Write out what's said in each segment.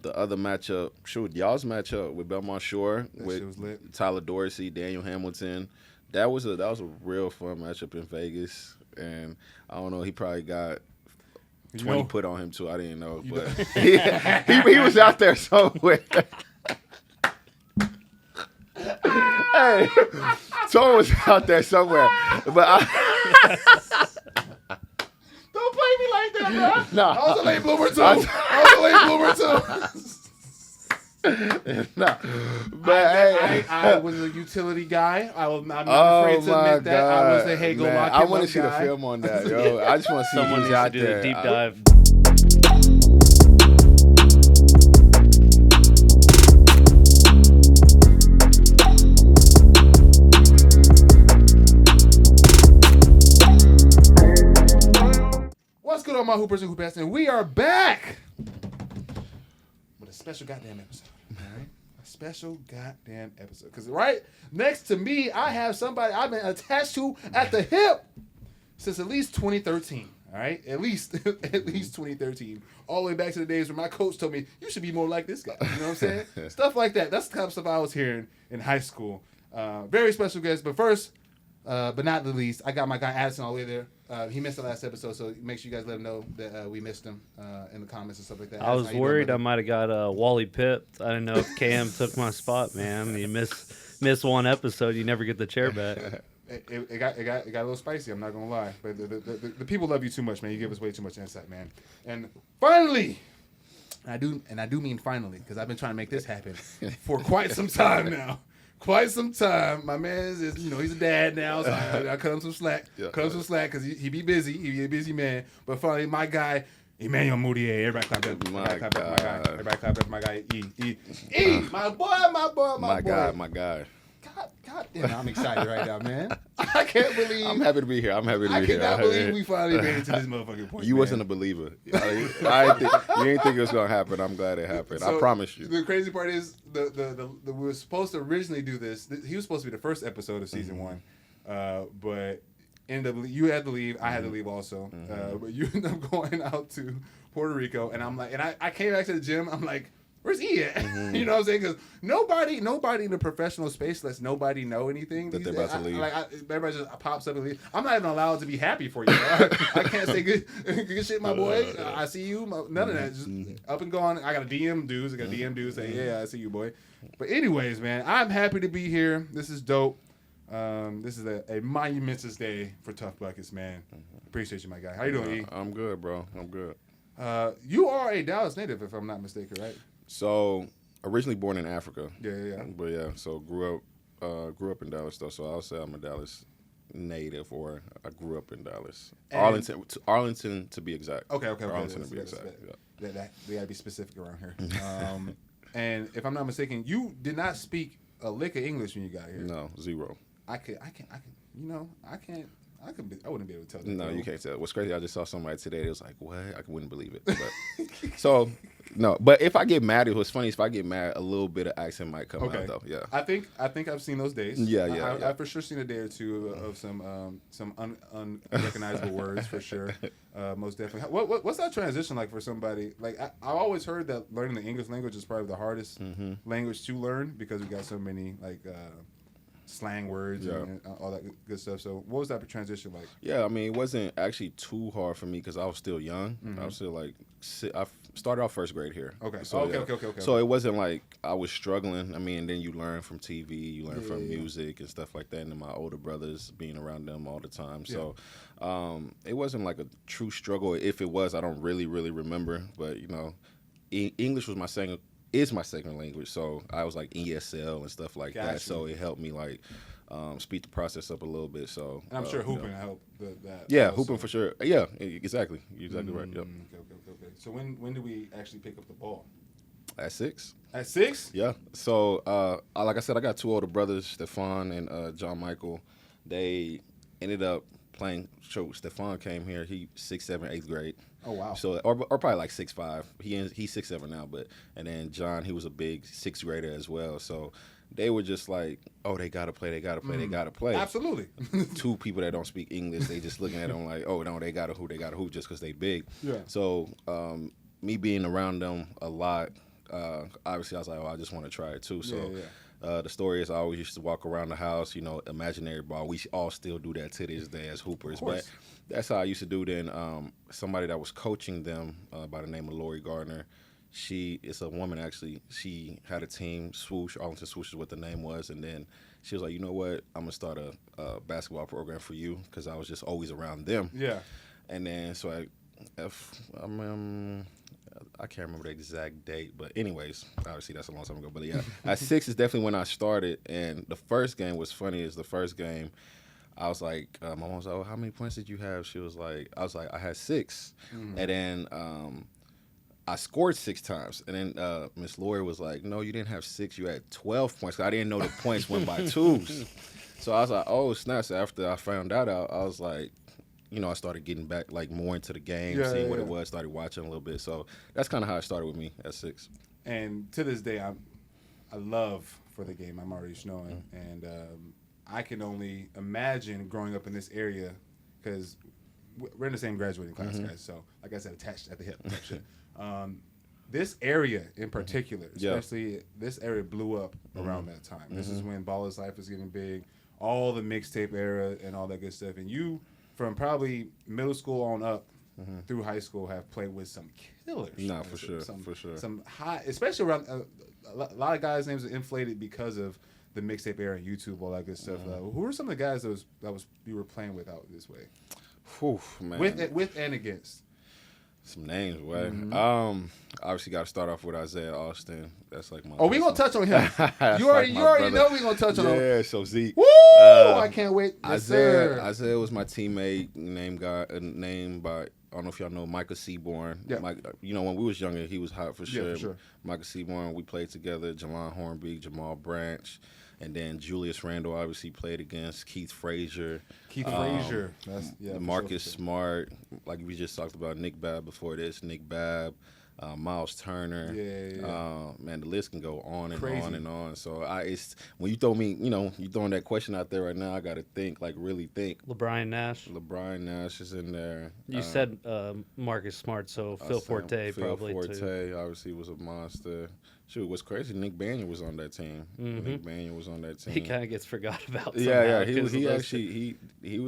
The other matchup, y'all's matchup with Belmont Shore That with shit was lit. Tyler Dorsey, Daniel Hamilton. That was a real fun matchup in Vegas, and I don't know. He probably got 20 put on him too. I didn't know, but he was out there somewhere. Hey, Tom was out there somewhere, but Don't play me like that, bro. No. I was a late bloomer too. I was a late bloomer too. no. But I was a utility guy. I'm not afraid to admit that. I was a hey, go lock him I want up to see the guy. film on that, yo. I just want to see Someone who's needs to out do there. the deep dive. What's good on my hoopers and hoopers? And we are back with a special goddamn episode. All right? A special goddamn episode. Because right next to me, I have somebody I've been attached to at the hip since at least 2013. All right? At least 2013. All the way back to the days where my coach told me, you should be more like this guy. You know what I'm saying? Stuff like that. That's the kind of stuff I was hearing in high school. Very special guest. But first, but not the least, I got my guy Addison all the way there. He missed the last episode, so make sure you guys let him know that we missed him in the comments and stuff like that. I was How you doing, worried I brother? might have got Wally pipped. I didn't know if Cam took my spot, man. You miss one episode, you never get the chair back. It got a little spicy. I'm not gonna lie, but the people love you too much, man. You give us way too much insight, man. And finally, I do mean finally, because I've been trying to make this happen for quite some time now. Quite some time. My man is, he's a dad now, so I cut him some slack. Yeah. Cut him some slack because he be busy. He be a busy man. But finally, my guy, Emmanuel Mudiay. Everybody clap up. Everybody clap up my guy. Everybody clap up my guy. E. My boy. My guy. God damn, I'm excited right now, man. I can't believe. I'm happy to be here. I cannot believe we finally made it to this motherfucking point. You man. wasn't a believer. You didn't think it was gonna happen. I'm glad it happened. So, I promise you. The crazy part is the we were supposed to originally do this. He was supposed to be the first episode of season one, but you had to leave. I had to leave also. But you ended up going out to Puerto Rico, and I'm like, and I came back to the gym. I'm like, where's he at? You know what I'm saying? Because nobody in the professional space lets nobody know anything. That they're about to leave. Everybody just pops up and leaves. I'm not even allowed to be happy for you. Bro. I can't say good shit, my boy. I see you. None of that. Just up and gone. I got a DM dudes. Say, yeah, I see you, boy. But anyways, man, I'm happy to be here. This is dope. This is a monumentous day for TUF Buckets, man. Appreciate you, my guy. How you doing, E? I'm good, bro. I'm good. You are a Dallas native, if I'm not mistaken, right? So originally born in Africa. Yeah. But yeah, so grew up in Dallas though. So I'll say I'm a Dallas native, or I grew up in Dallas. And Arlington to be exact. Okay. Arlington to be exact. Yeah. We gotta be specific around here. And if I'm not mistaken, you did not speak a lick of English when you got here. No, zero. I wouldn't be able to tell that. No, though. you can't tell. What's crazy, I just saw somebody today. It was like, what? I wouldn't believe it. But, so, no. But if I get mad, what's funny is if I get mad, a little bit of accent might come out, though. Yeah. I think I've seen those days. Yeah. I've for sure seen a day or two of some unrecognizable words for sure. Most definitely. What's that transition like for somebody? Like I always heard that learning the English language is probably the hardest language to learn because we got so many slang words and all that good stuff. So what was that transition like? Yeah, I mean, it wasn't actually too hard for me because I was still young. I was still I started off first grade here. Okay. So, Okay. So it wasn't like I was struggling. I mean, then you learn from TV, you learn from music and stuff like that, and then my older brothers being around them all the time. So it wasn't like a true struggle. If it was, I don't really remember. But, English was my second language, so I was like ESL and stuff like that. So it helped me speed the process up a little bit. So and I'm sure hooping helped that. Yeah, also. hooping for sure. Yeah, exactly. You're exactly right. Yep. Okay. So when do we actually pick up the ball? At 6. At 6? Yeah. So like I said, I got two older brothers, Stefan and John Michael. They ended up playing. So Stefan came here. He 6'7", 8th grade. Oh wow! So or probably like 6'5". He's 6'7" now, and then John, he was a big 6th grader as well. So they were just like, oh, they gotta play. They gotta play. Absolutely. Two people that don't speak English, they just looking at them like, oh no, they gotta hoop just because they big. Yeah. So me being around them a lot, obviously I was like, oh, I just want to try it too. So Yeah. the story is I always used to walk around the house, imaginary ball. We all still do that to this day as hoopers. But that's how I used to do. Then somebody that was coaching them by the name of Lori Gardner, it's a woman actually. She had a team, Swoosh, Arlington Swoosh is what the name was. And then she was like, you know what, I'm going to start a basketball program for you because I was just always around them. Yeah. And then so I can't remember the exact date, but anyways, obviously that's a long time ago. But yeah, at 6 is definitely when I started. And the first game was funny. Is the first game, I was like, my mom was like, oh, how many points did you have? She was like, I was like, I had 6. Mm-hmm. And then I scored 6 times. And then Miss Lori was like, no, you didn't have 6. You had 12 points. I didn't know the points went by twos. So I was like, oh, snap. So after I found that out, I was like, I started getting back like more into the game, seeing what it was, started watching a little bit. So that's kind of how it started with me at 6. And to this day, I love for the game. I'm already knowing, and I can only imagine growing up in this area because we're in the same graduating class, guys. So, like I said, attached at the hip. This area in particular, especially this area, blew up around that time. This is when Baller's Life was getting big, all the mixtape era and all that good stuff. And you, from probably middle school on up through high school, have played with some killers. Nah, for sure. Some high, especially around a lot of guys' names are inflated because of the mixtape era, YouTube, all that good stuff. Who are some of the guys that you were playing with out this way? Whew, man. With and against. Some names, way. Obviously, got to start off with Isaiah Austin. That's like my. Oh, we gonna touch on him. you already know we gonna touch on him. Yeah, so Zeke. Woo! I can't wait. Yes, Isaiah was my teammate, named by. I don't know if y'all know Michael Seaborn. Yeah. When we was younger, he was hot for sure. Yeah, for sure. Michael Seaborn, we played together. Jalon Hornbeek, Jamal Branch. And then Julius Randle obviously played against Keith Frazier. Marcus Smart, like we just talked about, Nick Babb before this, Nick Babb, Miles Turner. Man, the list can go on and on and on. So it's when you throw me, you throwing that question out there right now, I got to think, like really think. LeBron Nash is in there. You said Marcus Smart, so Phil Forte probably too. Phil Forte obviously was a monster. Shoot, what's crazy, Nick Banyan was on that team. He kind of gets forgot about. Yeah. He was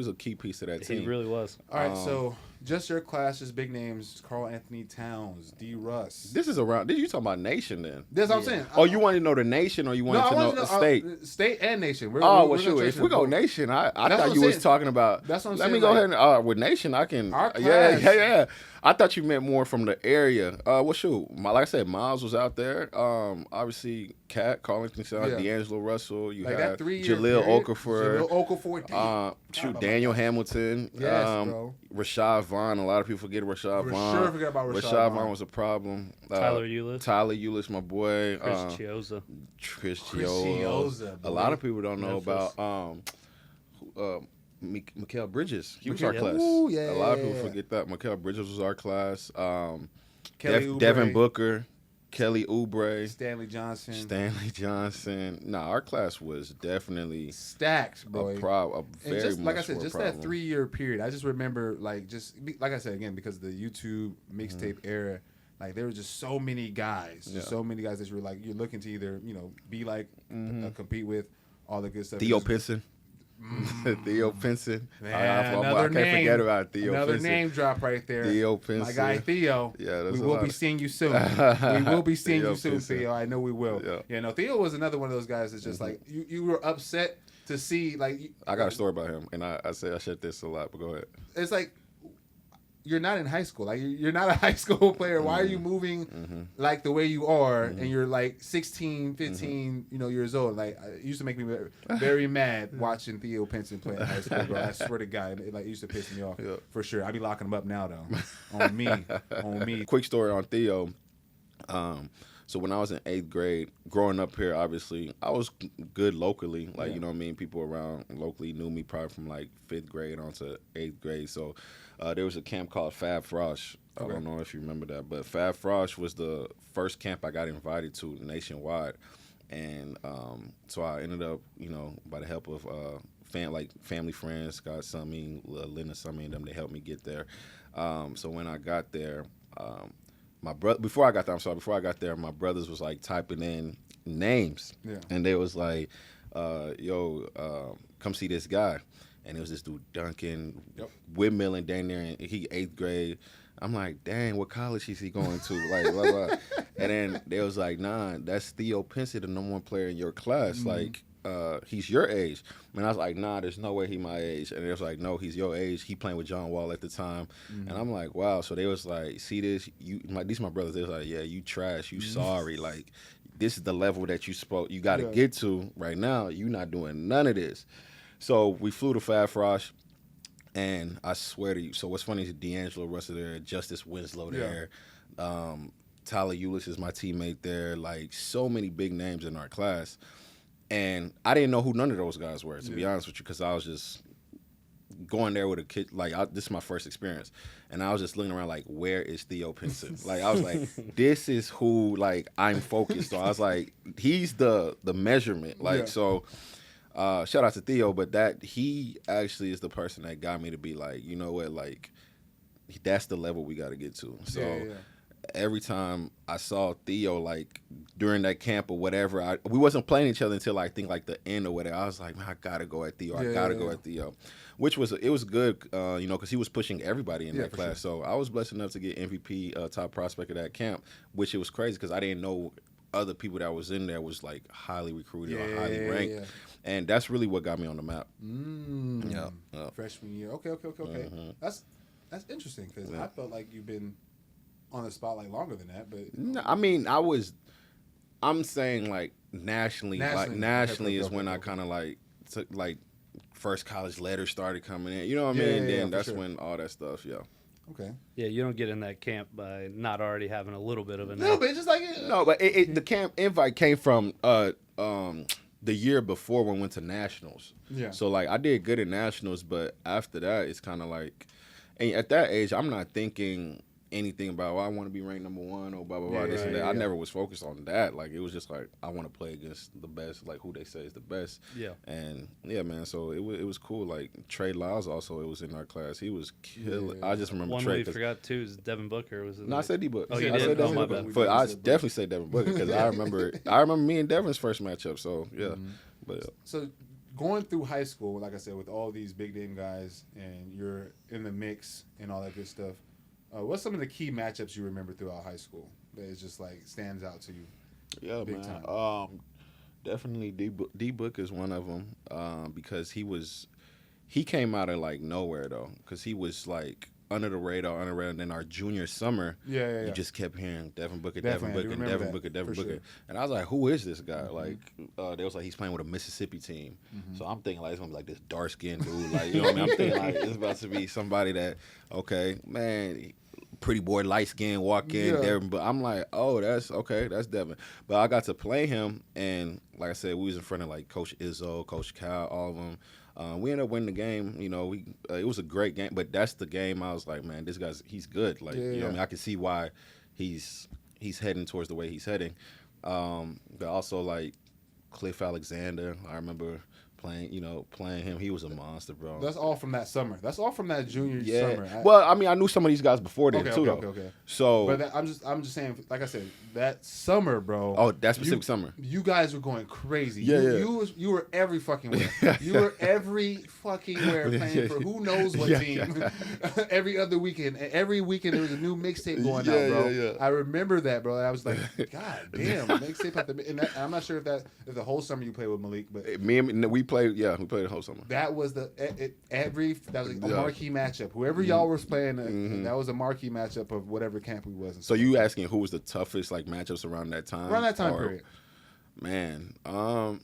a key piece of that team. He really was. All right, so just your class's big names: Karl Anthony Towns, D. Russ. This is around. You talking about nation then? That's what I'm saying. Oh, you want to know the nation, or you want to know the state? State and nation. If we go nation, I thought you was talking about. That's what I'm saying. Let me go ahead and with nation, I can. Our class. Yeah. I thought you meant more from the area. Like I said, Miles was out there. Obviously, Karl Anthony Towns, D'Angelo Russell. You had Jaleel Okafor. Daniel Hamilton. Yes, bro. Rashad Vaughn. A lot of people forget Rashad Vaughn. Sure forget about Rashad Vaughn was a problem. Tyler Ulis, my boy. Chris Chioza. A lot of people don't know about Mikal Bridges. He was our class. Ooh, yeah. A lot of people forget that. Mikal Bridges was our class. Devin Booker, Kelly Oubre, Stanley Johnson. Nah, our class was definitely stacked, boy. Like I said, just that 3-year period. I just remember, like I said again, because of the YouTube mixtape era. Like there were just so many guys, so many guys that you were like you're looking to either be like, compete with, all the good stuff. Theo Pinson. Theo Pinson. Man, I can't forget about Theo another Pinson. name drop right there. Theo Pinson. My guy Theo. Yeah, we will be seeing you soon. We will be seeing you soon, Theo. I know we will. Yeah. Theo was another one of those guys that's just like you were upset to see like. I got a story about him, and I say I shared this a lot, but go ahead. It's like. You're not in high school. Like you're not a high school player. Why are you moving like the way you are? And you're like 16, 15, years old. Like it used to make me very mad watching Theo Pinson play in high school, bro. I swear to God, it used to piss me off for sure. I'd be locking him up now though. On me. Quick story on Theo. So when I was in 8th grade, growing up here, obviously, I was good locally. Like, you know what I mean? People around locally knew me probably from like 5th grade on to 8th grade. So there was a camp called Fab Frosh. I don't know if you remember that, but Fab Frosh was the first camp I got invited to nationwide. And so I ended up, by the help of family friends, Scott Summey, Linda Summey, and them, they helped me get there. So when I got there, my brother before I got there. I'm sorry, before I got there, my brothers was like typing in names, and they was like, come see this guy, and it was this dude Duncan, windmilling down there, and he 8th grade. I'm like, dang, what college is he going to? Like, blah, blah. And then they was like, nah, that's Theo Pinson, the number 1 player in your class. Like, he's your age. And I was like, nah, there's no way he my age. And they was like, no, he's your age. He playing with John Wall at the time. And I'm like, wow. So they was like, see this? These my brothers. They was like, yeah, you trash. You sorry. Like, this is the level that you got to get to right now. You not doing none of this. So we flew to Fab Frosh. And I swear to you, so what's funny is D'Angelo Russell there, Justice Winslow there, Tyler Eulis is my teammate there, like so many big names in our class. And I didn't know who none of those guys were, to be honest with you, because I was just going there with a kid. Like, this is my first experience. And I was just looking around like, where is Theo Pinson? Like, I was like, this is who, like, I'm focused on. I was like, he's the measurement. Like, so... shout out to Theo, but that he actually is the person that got me to be like, you know what, like that's the level we got to get to. So every time I saw Theo, like during that camp or whatever, we wasn't playing each other until I think like the end or whatever. I was like, man, I gotta go at Theo. I gotta go at Theo, which was good, you know, because he was pushing everybody in that class. Sure. So I was blessed enough to get MVP top prospect of that camp, which it was crazy because I didn't know other people that was in there was like highly recruited or highly ranked. Yeah. And that's really what got me on the map. Freshman year. Okay. Mm-hmm. That's interesting because I felt like you've been on the spotlight longer than that. But no, I mean, I'm saying like nationally is when I kind of like took like first college letters started coming in. You know what I mean? Then that's when all that stuff. Okay. Yeah, you don't get in that camp by not already having a little bit of a no, but it's just like no, but the camp invite came from the year before when we went to nationals. Yeah. So like I did good in nationals, but after that it's kind of like, and at that age I'm not thinking anything about I want to be ranked number 1 or blah blah blah this and that. I never was focused on that. Like it was just like I want to play against the best, like who they say is the best. Yeah. And man, so it was cool. Like Trey Lyles also, it was in our class. He was killing. I just remember one Trey. we forgot too is Devin Booker was. I said D Book. Oh, you I did? said Devin my Booker. bad. But I definitely say Devin Booker because I remember me and Devin's first matchup. So yeah, but so. Going through high school, like I said, with all these big name guys, and you're in the mix and all that good stuff. What's some of the key matchups you remember throughout high school that is just like stands out to you? Yeah, big time. Definitely D Book is one of them because he came out of like nowhere though because he was like under the radar, and then our junior summer, you just kept hearing Devin Booker. Sure. And I was like, who is this guy? Like, they was like, he's playing with a Mississippi team. So I'm thinking like it's gonna be like this dark skinned dude, like you know what I mean? I'm thinking like it's about to be somebody that, okay, man, pretty boy, light skin, walk in, Devin. But I'm like, oh, that's Devin. But I got to play him, and like I said, we was in front of like Coach Izzo, Coach Cal, all of them. We ended up winning the game. You know, it was a great game, but that's the game I was like, man, this he's good. Like, you know what I mean? I can see why he's heading towards the way he's heading. But also like Cliff Alexander, I remember playing him. He was a monster, bro. That's all from that summer. That's all from that junior summer. Well, I mean, I knew some of these guys before then too, though. Okay. So, but I'm just saying, like I said, that summer, bro. Oh, that specific summer. You guys were going crazy. You were every fucking where. You were every fucking where playing for who knows what team. Every other weekend. Every weekend there was a new mixtape going out, bro. Yeah. I remember that, bro. I was like, God damn, mixtape after. And I'm not sure if the whole summer you played with Malik, but we played the whole summer. That was a marquee matchup. Whoever y'all was playing, that was a marquee matchup of whatever camp we was in. So you asking who was the toughest like matchups around that time? Around that time period. Man, that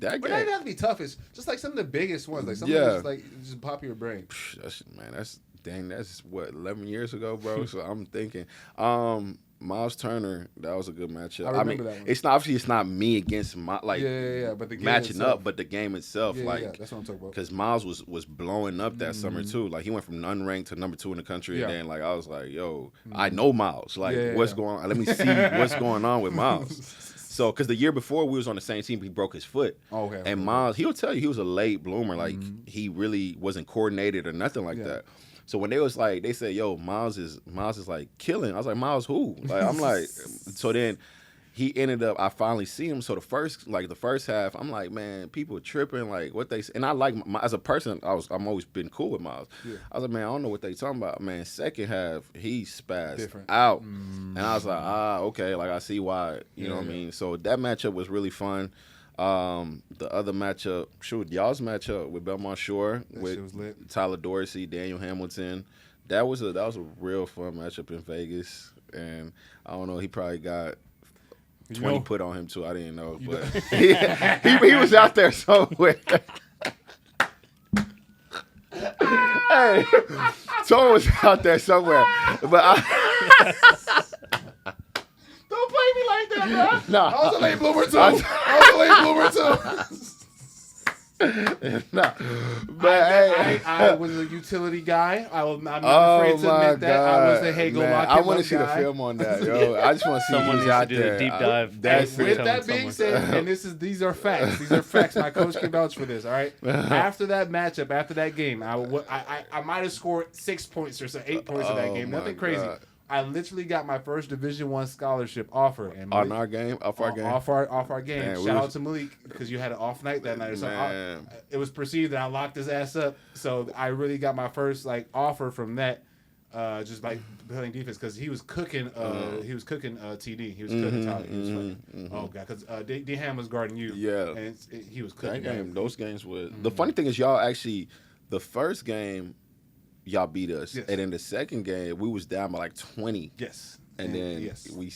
game. But that didn't have to be toughest. Just like some of the biggest ones, like some of just just pop your brain. That's what 11 years ago, bro. So I'm thinking, Miles Turner, that was a good matchup. I mean, that one. It's not me against but the game matching itself. Up, but the game itself, that's what I'm talking about. Because Miles was blowing up that summer too. Like he went from unranked to number 2 in the country, and then like I was like, yo, I know Miles. Like what's going on? Let me see what's going on with Miles. So, because the year before we was on the same team, he broke his foot. And Miles, he'll tell you he was a late bloomer. Like he really wasn't coordinated or nothing like that. So when they was like, they said, "Yo, Miles is like killing." I was like, "Miles who?" Like I'm like, so then he ended up. I finally see him. So the first half, I'm like, man, people tripping. Like what they and I like as a person, I'm always been cool with Miles. Yeah. I was like, man, I don't know what they talking about. Man, second half, he spazzed Different. out, and I was like, okay, like I see why. You know what I Yeah. mean? So that matchup was really fun. The other matchup, y'all's matchup with Belmont Shore That with shit was lit. Tyler Dorsey, Daniel Hamilton. That was a real fun matchup in Vegas, and I don't know. He probably got 20 put on him too. I didn't know, but he was out there somewhere. Hey, someone was out there somewhere, but Don't play me like that, bro. No. I was a late bloomer too. nah. But hey, I was a utility guy. I'm not afraid to admit that. I was a hey, go lock him I want up to see the guy. film on that, yo. I just want to see Someone who's needs to out do the there. deep dive. That's With it. that being said, and these are facts. These are facts. My coach can vouch for this. All right. After that matchup, after that game, I might have scored 6 points or so, 8 points in that game. my Nothing crazy. God. I literally got my first Division I scholarship offer. And On Malik- our game, off our game. Off our game. Man, we Shout out was- to Malik because you had an off night that night or something. Man. It was perceived that I locked his ass up, so I really got my first offer from that. Just by playing defense because he was cooking. He was cooking TD. He was cooking Tyler. He was like, oh god, because D Ham was guarding you. Yeah. and he was cooking. That game, those games were. The funny thing is, y'all actually, the first game, y'all beat us, Yes. and in the second game, we was down by like 20. Yes, And then yes. we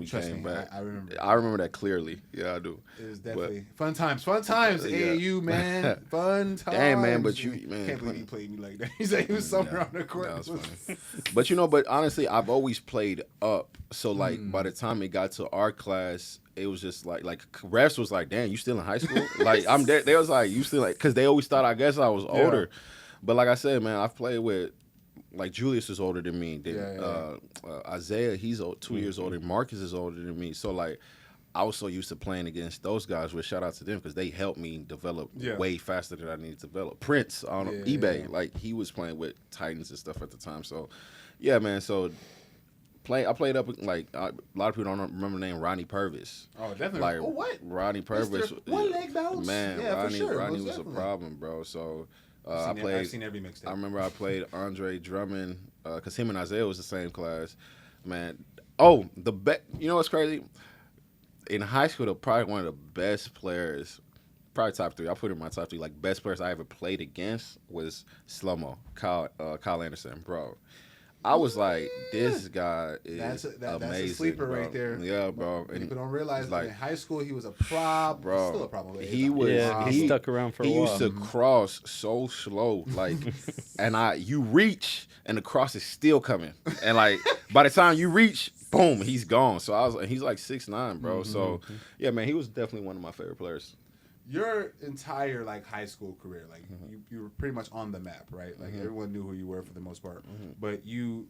Trust came me, back. I remember. I remember that clearly. Yeah, I do. It was definitely fun times. Fun times. Yeah. AAU man, fun times. Damn, man, but you man, can't believe he played me like that. He said he was somewhere on the court. That was funny. But honestly, I've always played up. So like by the time it got to our class, it was just like refs was like, damn, you still in high school? Like I'm there. They was like, you still like, because they always thought I guess I was older. But like I said, man, I've played with. Like Julius is older than me. Then Isaiah, he's 2 years older. Marcus is older than me. So like, I was so used to playing against those guys. Which shout out to them because they helped me develop way faster than I needed to develop. Prince on eBay, like he was playing with Titans and stuff at the time. So yeah, man. So I played up like a lot of people don't remember the name Ronnie Purvis. Oh, definitely. Like what? Ronnie Purvis. One leg bounce. Man, Yeah, Ronnie, for sure. Ronnie Most was a definitely. problem, bro. So. I've seen every mixtape. I remember I played Andre Drummond because him and Isaiah was the same class. Man, you know what's crazy? In high school, probably one of the best players, probably top 3. I put him in my top 3. Like best players I ever played against was Slow-Mo, Kyle Anderson, bro. I was like, this guy is amazing. That's a sleeper bro. right there. Yeah, bro. And people don't realize like, that in high school he was a problem. bro, Still a problem. But he was. He stuck around for a while. He used to cross so slow, like, and you reach and the cross is still coming, and like by the time you reach, boom, he's gone. So he's like 6'9", bro. So yeah, man, he was definitely one of my favorite players. Your entire high school career, you were pretty much on the map, right? Like everyone knew who you were for the most part, but you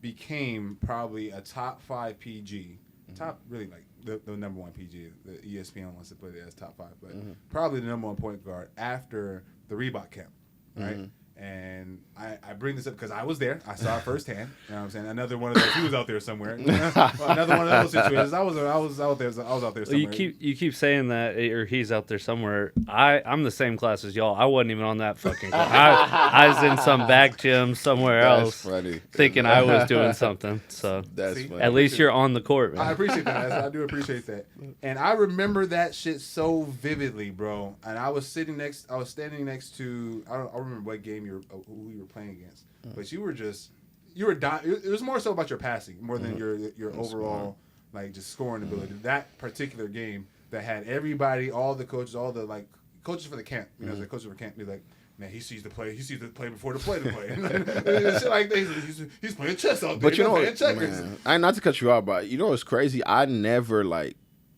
became probably a top 5 PG, top really the number 1 PG. The ESPN wants to put it as top 5, but probably the number 1 point guard after the Reebok camp, right? And I bring this up because I was there. I saw it firsthand. You know what I'm saying? Another one of those. He was out there somewhere. Another one of those situations. I was out there somewhere. You keep saying that, or he's out there somewhere. I'm the same class as y'all. I wasn't even on that fucking class. I was in some back gym somewhere else, funny. thinking I was doing something. So That's funny. at least you're on the court, man. I appreciate that. I do appreciate that. And I remember that shit so vividly, bro. And I was standing next to. I don't remember what game who you were playing against, but you were dying. It was more so about your passing more than your overall just scoring ability. That particular game that had everybody, all the coaches, all the coaches for the camp. You know, the coaches for camp be like, man, he sees the play. He sees the play before the play. Shit like that. He's playing chess out there. But you know playing what, checkers. man, not to cut you off, but you know what's crazy? I never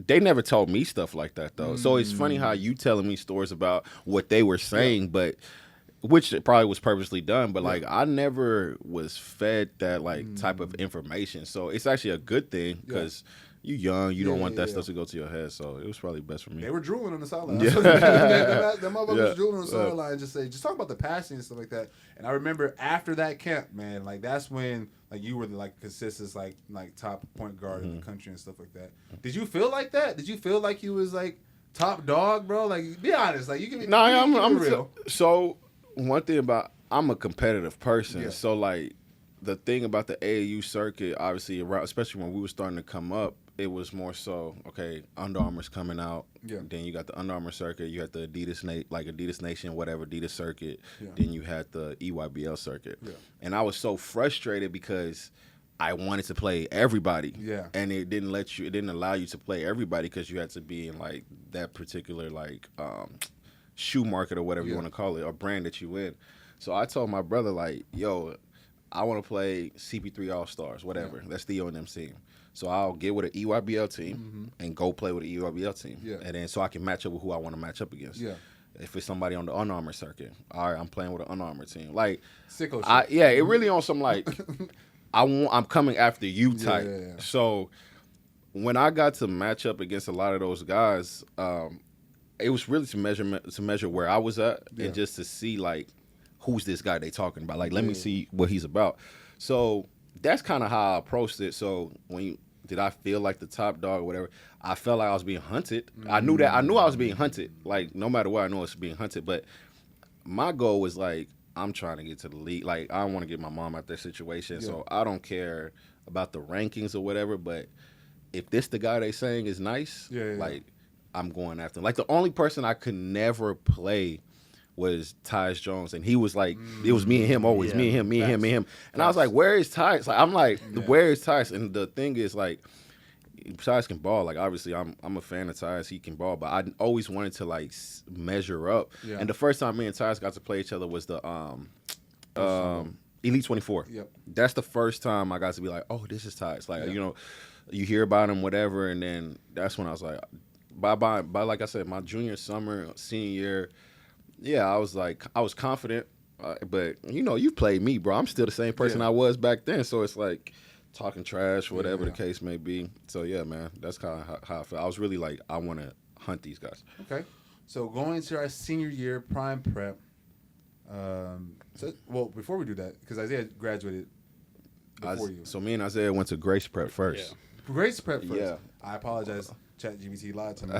they never told me stuff like that though. So it's funny how you telling me stories about what they were saying, but which probably was purposely done. But I never was fed that type of information. So it's actually a good thing because you young, you don't want that yeah. stuff to go to your head. So it was probably best for me. They were drooling on the sideline. Yeah. Them motherfuckers Yeah. was drooling on the sideline. Just talk about the passing and stuff like that. And I remember after that camp, man, like that's when like you were like consistent like top point guard in the country and stuff like that. Did you feel like that? Did you feel like you was like top dog, bro? Like be honest, like you can be. No, I'm real. So one thing about I'm a competitive person. Yeah. So like the thing about the AAU circuit, obviously around, especially when we were starting to come up, it was more so okay. Under Armour's coming out. Yeah. Then you got the Under Armour circuit. You had the Adidas Nation, whatever Adidas circuit. Yeah. Then you had the EYBL circuit. Yeah. And I was so frustrated because I wanted to play everybody. Yeah. And it didn't allow you to play everybody because you had to be in like that particular like shoe market or whatever you want to call it, or brand that you in. So I told my brother like, yo, I want to play CP3 All-Stars, whatever. That's the O&M team. So I'll get with an EYBL team and go play with an EYBL team. Yeah. And then so I can match up with who I want to match up against. Yeah. If it's somebody on the Under Armour circuit, all right, I'm playing with an Under Armour team. Like, Sicko shit. yeah, it really on some like, I'm coming after you type. Yeah. So when I got to match up against a lot of those guys, it was really to measure where I was at and just to see like, who's this guy they talking about? Like, let me see what he's about. So that's kind of how I approached it. So did I feel like the top dog or whatever? I felt like I was being hunted. I knew I was being hunted. Like, no matter what, I know it's being hunted. But my goal was like, I'm trying to get to the league. Like, I don't want to get my mom out that situation. So I don't care about the rankings or whatever. But if this the guy they saying is nice, like, I'm going after him. Like, the only person I could never play was Tyus Jones, and he was like, it was me and him always, me and him. And I was like, where is Tyus? Like, I'm like, where is Tyus? And the thing is, like, Tyus can ball. Like, obviously, I'm a fan of Tyus. He can ball, but I always wanted to like measure up. Yeah. And the first time me and Tyus got to play each other was the Elite 24. Yep. That's the first time I got to be like, oh, this is Tyus. Like, you know, you hear about him, whatever, and then that's when I was like, by like I said, my junior summer, senior year. Yeah, I was confident, but you know, you've played me, bro. I'm still the same person I was back then, so it's like talking trash, whatever the case may be. So yeah, man, that's kind of how I felt. I was really like, I want to hunt these guys. Okay, so going into our senior year, prime prep. Before we do that, because Isaiah graduated before you. So me and Isaiah went to Grace Prep first. Yeah. Grace Prep first. Yeah. I apologize. ChatGPT lied to me.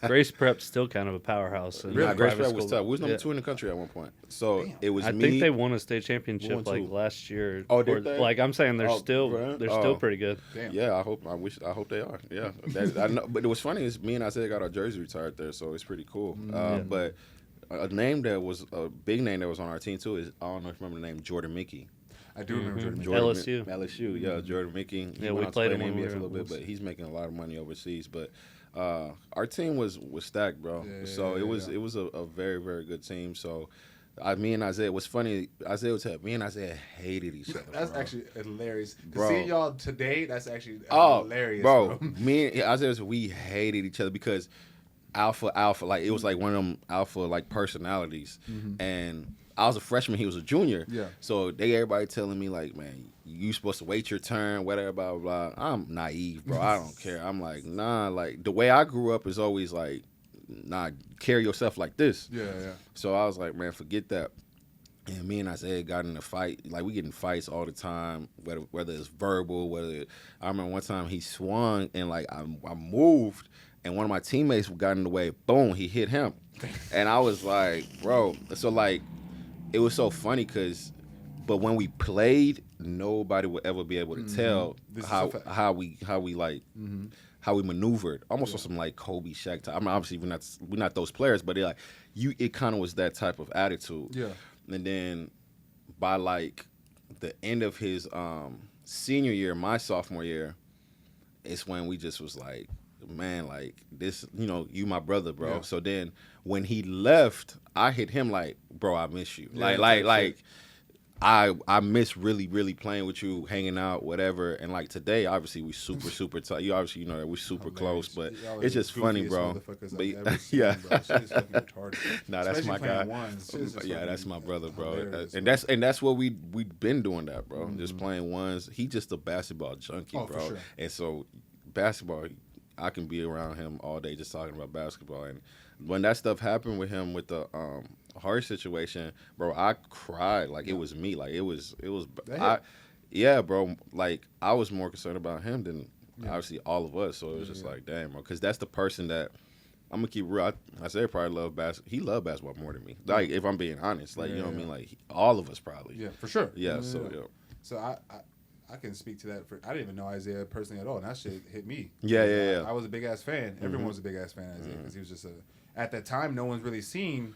Grace Prep's still kind of a powerhouse. Really? Grace Prep was tough. We was number 2 in the country at one point. So it was I think they won a state championship like last year. Oh, did they? Like I'm saying, they're still pretty good. Damn. Yeah, I hope they are. Yeah, I know. But what's funny is me and Isaiah got our jersey retired there, so it's pretty cool. But a name that was a big name that was on our team too is, I don't know if you remember the name, Jordan Mickey. I do remember Jordan Mickey. LSU. Yeah, Jordan Mickey. Yeah, we played him in when we NBA were for a little bit, but he's making a lot of money overseas. But our team was stacked, bro. It was a very, very good team. So me and Isaiah, what's funny, Isaiah would tell me and Isaiah hated each other. That's actually hilarious. Bro. Seeing y'all today, that's actually hilarious. Bro. Me and Isaiah, we hated each other because alpha, like it was like one of them alpha like personalities. And I was a freshman, he was a junior. Yeah. So everybody telling me like, man, you supposed to wait your turn, whatever, blah, blah, blah. I'm naive, bro. I don't care. I'm like, nah, like the way I grew up is always like, nah, carry yourself like this. Yeah. So I was like, man, forget that. And me and Isaiah got in a fight. Like, we get in fights all the time, whether it's verbal, I remember one time he swung and like I moved and one of my teammates got in the way. Boom, he hit him. And I was like, bro. So like, it was so funny but when we played, nobody would ever be able to tell how we maneuvered, almost on some like Kobe, Shaq type. I mean, obviously we're not those players, but it kind of was that type of attitude. Yeah. And then by like the end of his senior year, my sophomore year, it's when we just was like, man, like this, you know, you my brother, bro. Yeah. So then when he left, I hit him like, bro, I miss you. Yeah, I miss really, really playing with you, hanging out, whatever. And like today, obviously we super tight. You obviously know that we're super close, but it's just funny, bro. But yeah, nah, that's my guy. Yeah, that's my brother, bro. And that's what we've been doing that, bro. Just playing ones. He just a basketball junkie, bro. Sure. And so basketball, I can be around him all day just talking about basketball. And when that stuff happened with him with the heart situation, bro, I cried like it was me. Like it was. Yeah, bro. Like I was more concerned about him than obviously all of us. So it was just like, damn, bro, because that's the person that. I'm gonna keep real. I said probably love basketball. He loved basketball more than me. Like if I'm being honest, like you know what I mean. Like all of us probably. Yeah, for sure. Yeah. So I can speak to that. I didn't even know Isaiah personally at all, and that shit hit me. Yeah. I was a big ass fan. Everyone was a big ass fan of Isaiah because he was just at that time no one's really seen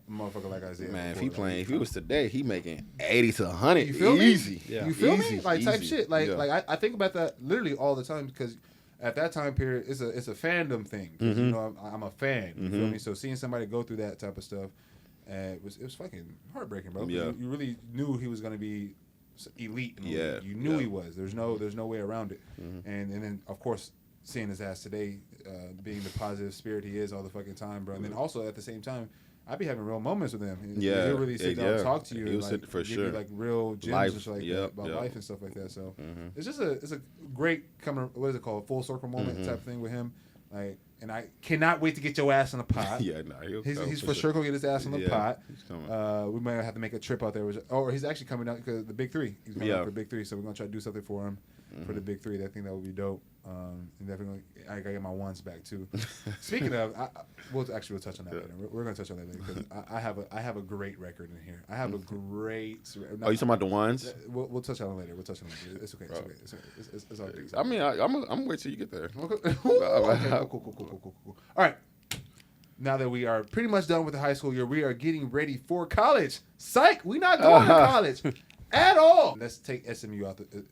a motherfucker like Isaiah. Man, if he was today, he making 80 to 100. You feel easy. Me? Yeah. You feel easy, me? Like type easy. shit. Like I think about that literally all the time because. At that time period, it's a fandom thing. You know, I'm a fan. You feel me? So seeing somebody go through that type of stuff, it was fucking heartbreaking, bro. Yeah. You really knew he was gonna be elite. You knew he was. There's no way around it. And then of course seeing his ass today, being the positive spirit he is all the fucking time, bro. And then also at the same time. I be having real moments with him. He'll really sit down and talk to you. He'll and, sit for give sure. you like real gems life. and shit like that about life and stuff like that. So it's just it's a great what is it called, full circle moment type thing with him. Like, and I cannot wait to get your ass on the pot. He's for sure gonna get his ass on the pot. He's coming. We might have to make a trip out there. He's actually coming out because the Big Three. He's going out for Big Three, so we're gonna try to do something for him for the Big Three. I think that would be dope. And definitely, I gotta get my ones back too. Speaking of, we'll touch on that later. We're gonna touch on that later because I have a great record in here. I have a great. You talking about the ones? We'll touch on it later. It's okay. It's all good. I mean, I'm wait till you get there. Okay. Cool. All right. Now that we are pretty much done with the high school year, we are getting ready for college. Psych, we not going to college at all. Let's take SMU out the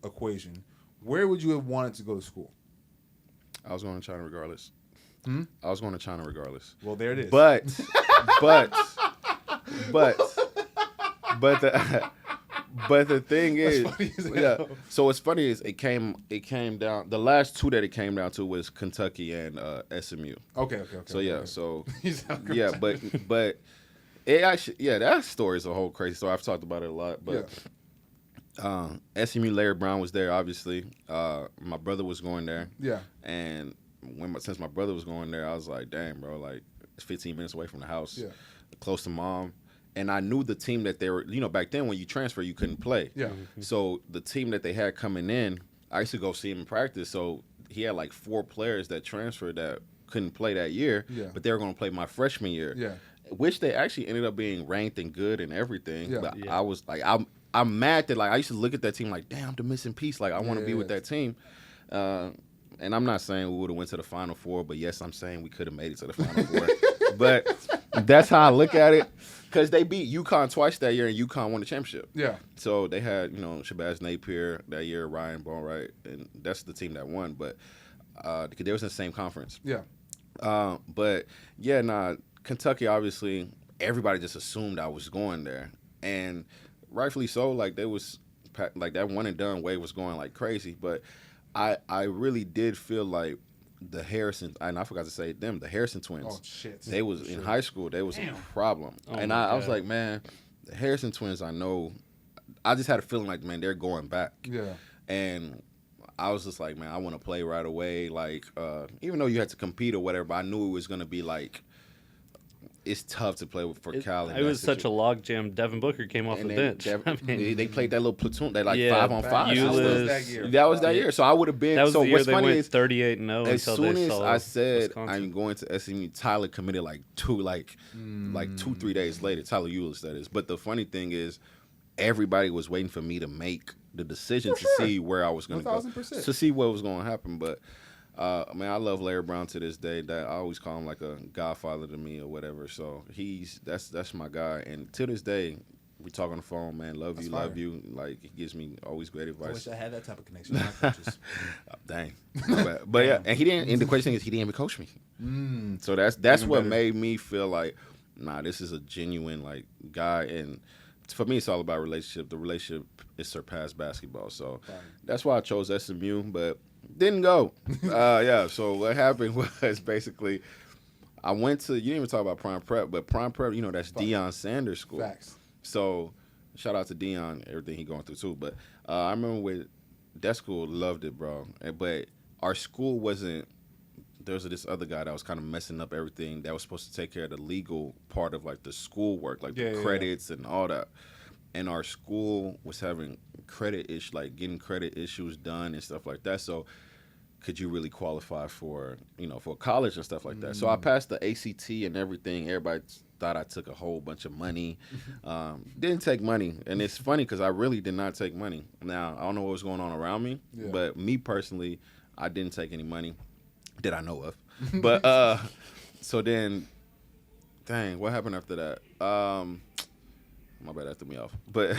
equation. Where would you have wanted to go to school? I was going to China regardless. I was going to China regardless. Well, there it is. But the thing is, So what's funny is it came down. The last two that it came down to was Kentucky and SMU. Okay. So but it actually that story is a whole crazy story. I've talked about it a lot, but. SMU Larry Brown was there, obviously. My brother was going there. Yeah. And since my brother was going there, I was like, damn, bro, like it's 15 minutes away from the house, close to mom. And I knew the team that they were, back then when you transfer, you couldn't play. Yeah. So the team that they had coming in, I used to go see him in practice. So he had like 4 players that transferred that couldn't play that year, but they were going to play my freshman year. Yeah. Which they actually ended up being ranked and good and everything. Yeah. But I was like, I'm mad that like I used to look at that team like, damn, the missing piece. Like I want to be with that team. And I'm not saying we would have went to the Final Four, but yes, I'm saying we could have made it to the Final Four. But that's how I look at it, because they beat UConn twice that year, and UConn won the championship. Yeah. So they had Shabazz Napier that year, Ryan Ballwright, and that's the team that won. But because they was in the same conference. Yeah. But yeah, Kentucky, obviously, everybody just assumed I was going there, and rightfully so. Like they was like that one and done wave was going like crazy, but I really did feel like the Harrison, and I forgot to say them, the Harrison twins. Oh shit! They was in high school. They was a problem, and I was like, man, the Harrison twins. I know. I just had a feeling like, man, they're going back. Yeah. And I was just like, man, I want to play right away. Like, even though you had to compete or whatever, but I knew it was gonna be like. It's tough to play for Cal. It was such a logjam. Devin Booker came off the bench. They played that little platoon. They 5-on-5. That was that year. So I would have been. That was so the year they went 38-0. As soon as I said I'm going to SMU, Tyler committed like 2-3 days later. Tyler Eulis, that is. But the funny thing is, everybody was waiting for me to make the decision to see where I was going to go, to see what was going to happen. But. I love Larry Brown to this day. That I always call him like a godfather to me or whatever. So that's my guy. And to this day, we talk on the phone, man. Love you. Like he gives me always great advice. I wish I had that type of connection. Dang. But yeah, and he didn't. And the question is, he didn't even coach me. So that's what made me feel like, this is a genuine like guy. And for me, it's all about relationship. The relationship is surpassed basketball. So that's why I chose SMU. But. Didn't go. So what happened was basically I went to, you didn't even talk about Prime Prep, but Prime Prep, that's Deion Sanders' school. Facts. So shout out to Deion, everything he going through too. But I remember with that school, loved it, bro. But our school wasn't. There was this other guy that was kind of messing up everything. That was supposed to take care of the legal part of like the school work, like the credits and all that. And our school was having like getting credit issues done and stuff like that. So could you really qualify for for college and stuff like that? So I passed the ACT and everything. Everybody thought I took a whole bunch of money. Didn't take money, and it's funny because I really did not take money. Now I don't know what was going on around me, but me personally, I didn't take any money that I know of. But so then, dang, what happened after that? My bad, that threw me off. But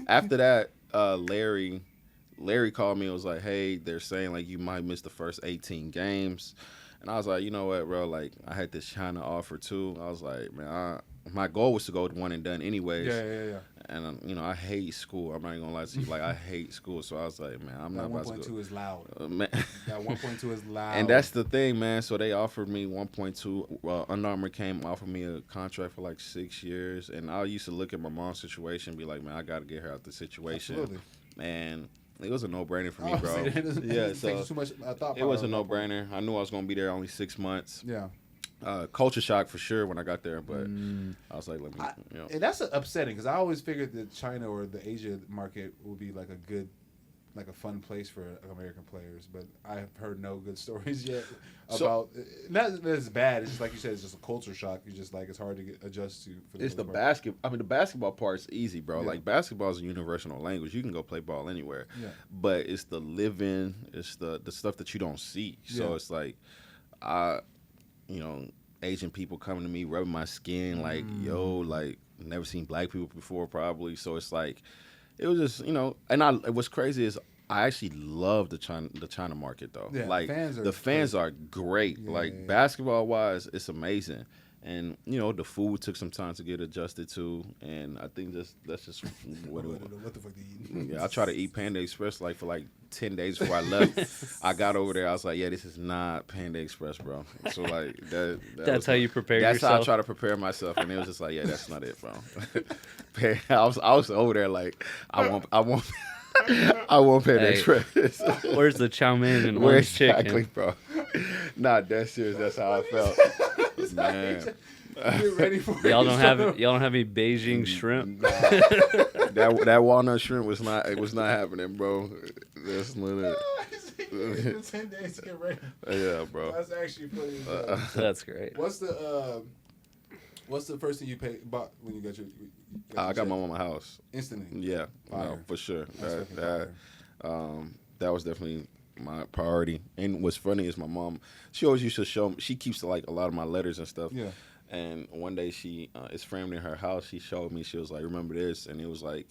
after that, Larry called me and was like, hey, they're saying like you might miss the first 18 games. And I was like, you know what, bro? Like, I had this China offer too. I was like, man, my goal was to go one and done anyways. Yeah. And, I hate school. I'm not even going to lie to you. Like, I hate school. So I was like, man, I'm not about to go. 1.2 is loud. Man. That 1.2 is loud. And that's the thing, man. So they offered me 1.2. Under Armour offered me a contract for like 6 years. And I used to look at my mom's situation and be like, man, I got to get her out the situation. Absolutely. And it was a no-brainer for me, bro. Yeah, so too much thought. It was a no-brainer. I knew I was going to be there only 6 months. Yeah. Culture shock for sure when I got there, but I was like, let me, And that's upsetting because I always figured that China or the Asia market would be like a fun place for American players, but I've heard no good stories yet about. Not that it's bad. It's just like you said, it's just a culture shock. You just like it's hard to adjust to. It's the basketball. I mean, the basketball part's easy, bro. Yeah. Like basketball is a universal language. You can go play ball anywhere. Yeah. But it's the living. It's the stuff that you don't see. So it's like, Asian people coming to me, rubbing my skin, like, yo, like, never seen black people before, probably. So it's like, it was just, and what's crazy is I actually love the China market, though. Yeah, like, the fans are great. Yeah, like, basketball-wise, it's amazing. And, the food took some time to get adjusted to, and I think that's just what the fuck do you eat? Yeah, I tried to eat Panda Express, like, for, 10 days before I left. I got over there, I was like, yeah, this is not Panda Express, bro. So, like, that's how you prepare yourself? That's how I try to prepare myself, and it was just like, yeah, that's not it, bro. I was over there, like, I won't Panda Express. Where's the chow mein and orange chicken? Exactly, bro. Not that serious, that's how I felt. Man. Get ready for it. Y'all don't have any Beijing shrimp. Nah. that walnut shrimp was not happening, bro. That's literally 10 days to get ready. Yeah, bro. That's actually funny. That's great. What's the first thing you bought when you got your? I got my mama a house instantly. Yeah, no, for sure. That was definitely my priority. And what's funny is my mom, she always used to show me, she keeps like a lot of my letters and stuff. Yeah. And one day she, it's framed in her house, she showed me, she was like, remember this? And it was like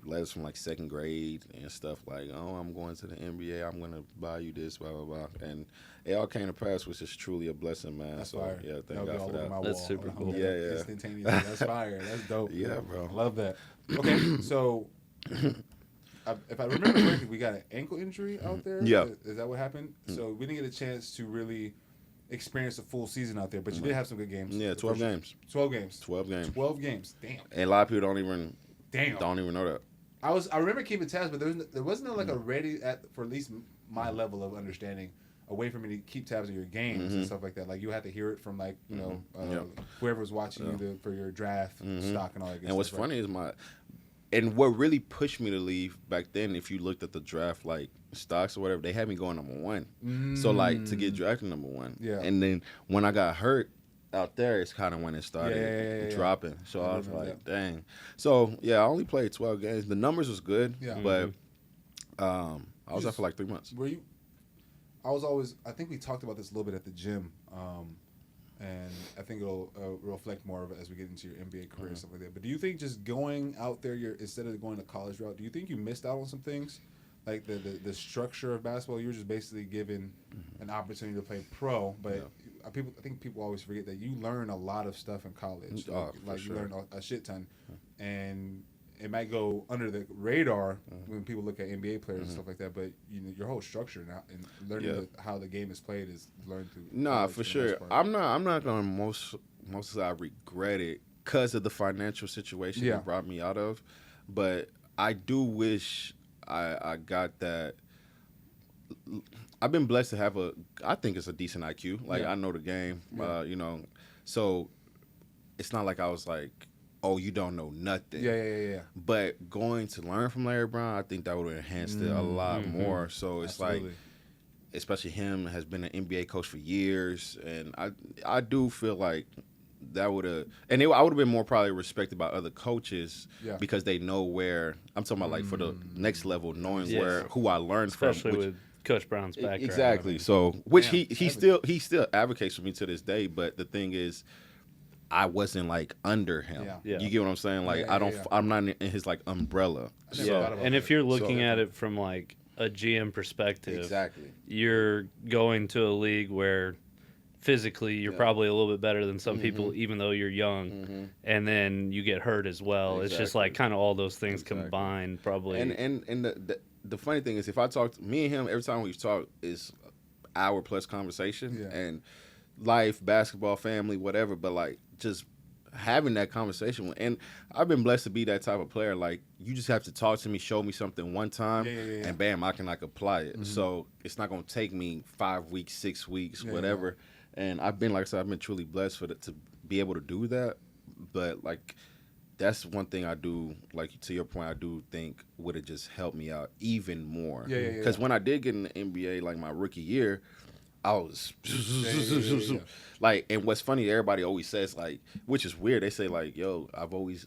letters from like second grade and stuff like, oh, I'm going to the NBA, I'm going to buy you this, blah, blah, blah. And it all came to pass, which is truly a blessing, man. That's so, fire. Yeah, thank God for that. That's super cool. Yeah. Instantaneously. That's fire. That's dope. Yeah, bro. Love that. Okay, so if I remember correctly, we got an ankle injury out there. Yeah. Is that what happened? So we didn't get a chance to really experience a full season out there, but you did have some good games. Yeah, 12 games. 12 games. 12 games. 12 games. Damn. And a lot of people don't even know that. I remember keeping tabs, but there wasn't like a ready for at least my level of understanding a way for me to keep tabs of your games and stuff like that. Like you had to hear it from like whoever was watching you for your draft stock and all that. And what's funny is and what really pushed me to leave back then, if you looked at the draft like stocks or whatever, they had me going number one. So like to get drafted number one. Yeah. And then when I got hurt out there, it's kind of when it started dropping. So I was like, dang. So yeah, I only played 12 games. The numbers was good, but I was out for like 3 months. Were you? I think we talked about this a little bit at the gym, and I think it'll reflect more of it as we get into your NBA career and stuff like that. But do you think just going out there, instead of going the college route, do you think you missed out on some things? Like the structure of basketball, you were just basically given an opportunity to play pro, but I think people always forget that you learn a lot of stuff in college. You learn a shit ton, and it might go under the radar when people look at NBA players and stuff like that. But your whole structure now and learning how the game is played is learned through. Nah, for sure. I'm not gonna most I regret it because of the financial situation it brought me out of, but I do wish I got that. I've been blessed to have I think it's a decent IQ. Like I know the game, you know, so it's not like I was like, oh, you don't know nothing. Yeah. But going to learn from Larry Brown, I think that would have enhanced it a lot more. So it's like, especially him has been an NBA coach for years, and I do feel like that would have, and I would have been more probably respected by other coaches because they know where I'm talking about, like for the next level, knowing who I learned especially from, with Coach Brown's background. Exactly. So, which he still advocates for me to this day, but the thing is, I wasn't like under him. Yeah. You get what I'm saying? Like I'm not in his like umbrella. And if you're looking at it from like a GM perspective, exactly, you're going to a league where physically you're probably a little bit better than some people, even though you're young, and then you get hurt as well. It's just like kind of all those things combined, probably. And the funny thing is, if I talk to me and him, every time we talk is hour plus conversation and life, basketball, family, whatever. But like just having that conversation, and I've been blessed to be that type of player. Like you just have to talk to me, show me something one time, and bam, I can like apply it. So it's not gonna take me 5 weeks, 6 weeks, whatever. And I've been, like I said, I've been truly blessed to be able to do that. But like that's one thing I do, like to your point, I do think would have just helped me out even more. Because when I did get in the NBA, like my rookie year, I was like, and what's funny, everybody always says like, which is weird. They say like, yo,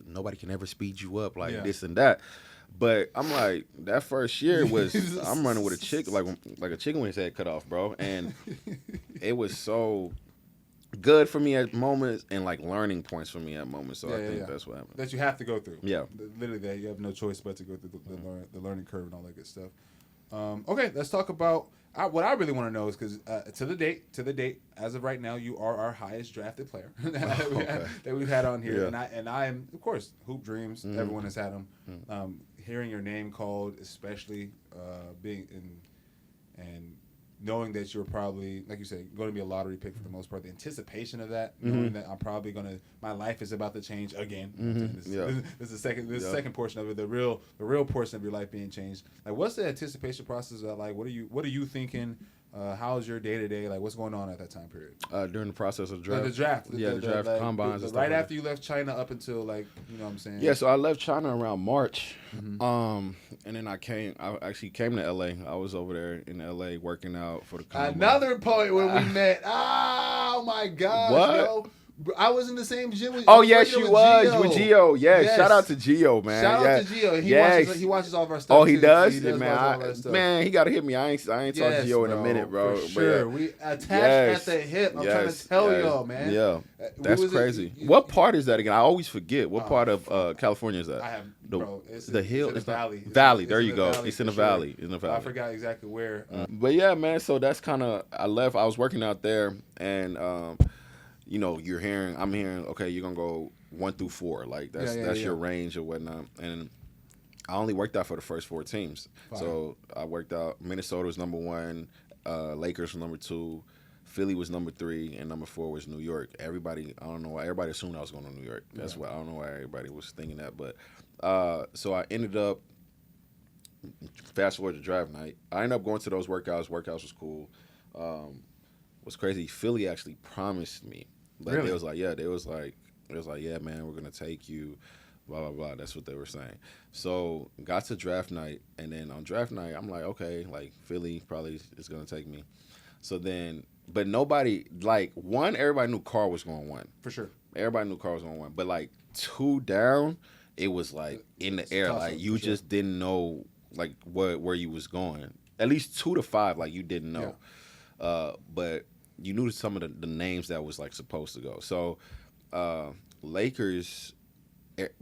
nobody can ever speed you up like this and that. But I'm like, that first year was, I'm running with a chick, like a chicken with his head cut off, bro. And it was so good for me at moments and like learning points for me at moments. So I think that's what happened. That you have to go through. Yeah. Literally that you have no choice but to go through the learning curve and all that good stuff. Okay, let's talk about what I really want to know is because to the date, as of right now, you are our highest drafted player that we've had on here, and I am, of course, Hoop Dreams. Everyone has had them. Hearing your name called, especially being and knowing that you're probably, like you said, going to be a lottery pick for the most part. The anticipation of that, knowing that I'm probably going to, my life is about to change again. This is the second portion of it, the real portion of your life being changed. Like, what's the anticipation process of, like, what are you thinking? How's your day to day? Like, what's going on at that time period? During the process of the draft. The draft. The draft, like, combines. And stuff right like after you left China up until, like, you know what I'm saying? Yeah, so I left China around March. And then I actually came to LA. I was over there in LA working out for the combine. Another point when we met. Oh my gosh, what? Yo. I was in the same gym with. Oh yes, you was with Gio. Yes, shout out to Gio, man. Shout out to Gio. He watches all of our stuff. Oh, he does. He does Man, he gotta hit me. I ain't talked to Gio in a minute, bro. For sure, we attached at the hip. I'm trying to tell y'all, man. Yeah, that's crazy. What part is that again? I always forget. What part of California is that? I have, it's the hill. It's the valley. Valley. There you go. It's in the valley. I forgot exactly where. But yeah, man. So that's kind of. I left. I was working out there, and you know, I'm hearing, okay, you're gonna go 1 through 4, like that's your range or whatnot. And I only worked out for the first 4 teams. Fine. So I worked out. Minnesota was number 1, Lakers was number 2, Philly was number 3, and number 4 was New York. Everybody, I don't know why everybody assumed I was going to New York. That's why I don't know why everybody was thinking that. But so I ended up, fast forward to draft night, I ended up going to those workouts. Workouts was cool. What's crazy, Philly actually promised me. Like, really? They was like, yeah, man, we're gonna take you, blah blah blah. That's what they were saying. So got to draft night, and then on draft night, I'm like, okay, like Philly probably is gonna take me. So then, but nobody, like, everybody knew Carl was going 1 for sure. Everybody knew Carl was going 1, but like 2 down, it was like in the air, like you just didn't know like where you was going. At least 2 to 5, like you didn't know, but you knew some of the names that was like supposed to go. So Lakers,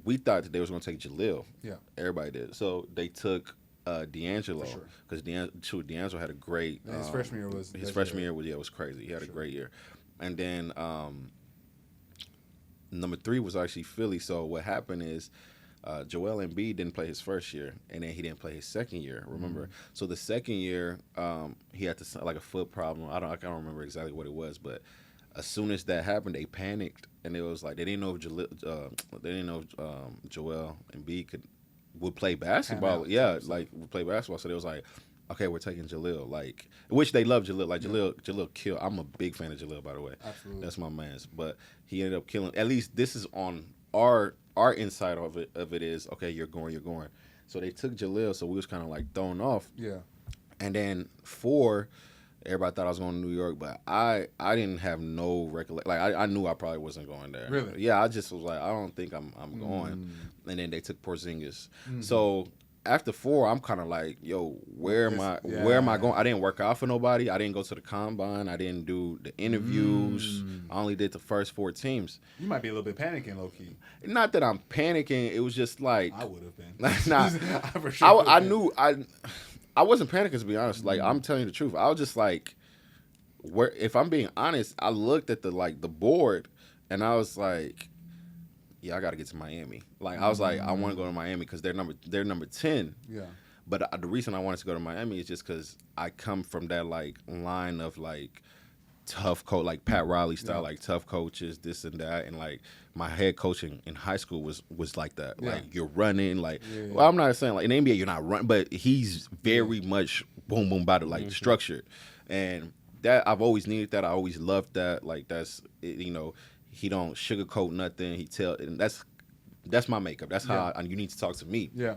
we thought that they was going to take Jalil. Yeah, everybody did. So they took D'Angelo because D'Angelo had a great. His freshman year was crazy. He had a great year, and then number 3 was actually Philly. So what happened is, Joel Embiid didn't play his first year, and then he didn't play his second year. Remember, so the second year, he had a foot problem. I can't remember exactly what it was, but as soon as that happened, they panicked, and it was like they didn't know if Joel Embiid would play basketball. Would play basketball. So they was like, okay, we're taking Jaleel. Like, which they love Jaleel. Like, Jaleel kill. I'm a big fan of Jaleel, by the way. Absolutely. That's my man's. But he ended up killing. At least this is on our insight of it is, okay, you're going. So they took Jaleel, so we was kind of like thrown off. Yeah. And then 4, everybody thought I was going to New York, but I didn't have no recollection. Like, I knew I probably wasn't going there. Really? Yeah, I just was like, I don't think I'm going. And then they took Porzingis. So after 4, I'm kind of like, yo, where am I going? I didn't work out for nobody. I didn't go to the combine. I didn't do the interviews. I only did the first 4 teams. You might be a little bit panicking, low key. Not that I'm panicking. It was just like, I would have been. Nah, I for sure I knew I wasn't panicking, to be honest. Like, I'm telling you the truth. I was just like, where? If I'm being honest, I looked at the board, and I was like, yeah, I got to get to Miami. Like, I was like, I want to go to Miami because they're number 10. Yeah. But the reason I wanted to go to Miami is just because I come from that like line of like tough coach, like Pat Riley style, like tough coaches, this and that, and like my head coaching in high school was like that. Yeah. Like, you're running, like well, I'm not saying like in the NBA you're not running, but he's very much boom boom about it, like structured, and that I've always needed that. I always loved that. Like, that's you know, he don't sugarcoat nothing. He tell, and that's my makeup. That's how you need to talk to me. Yeah.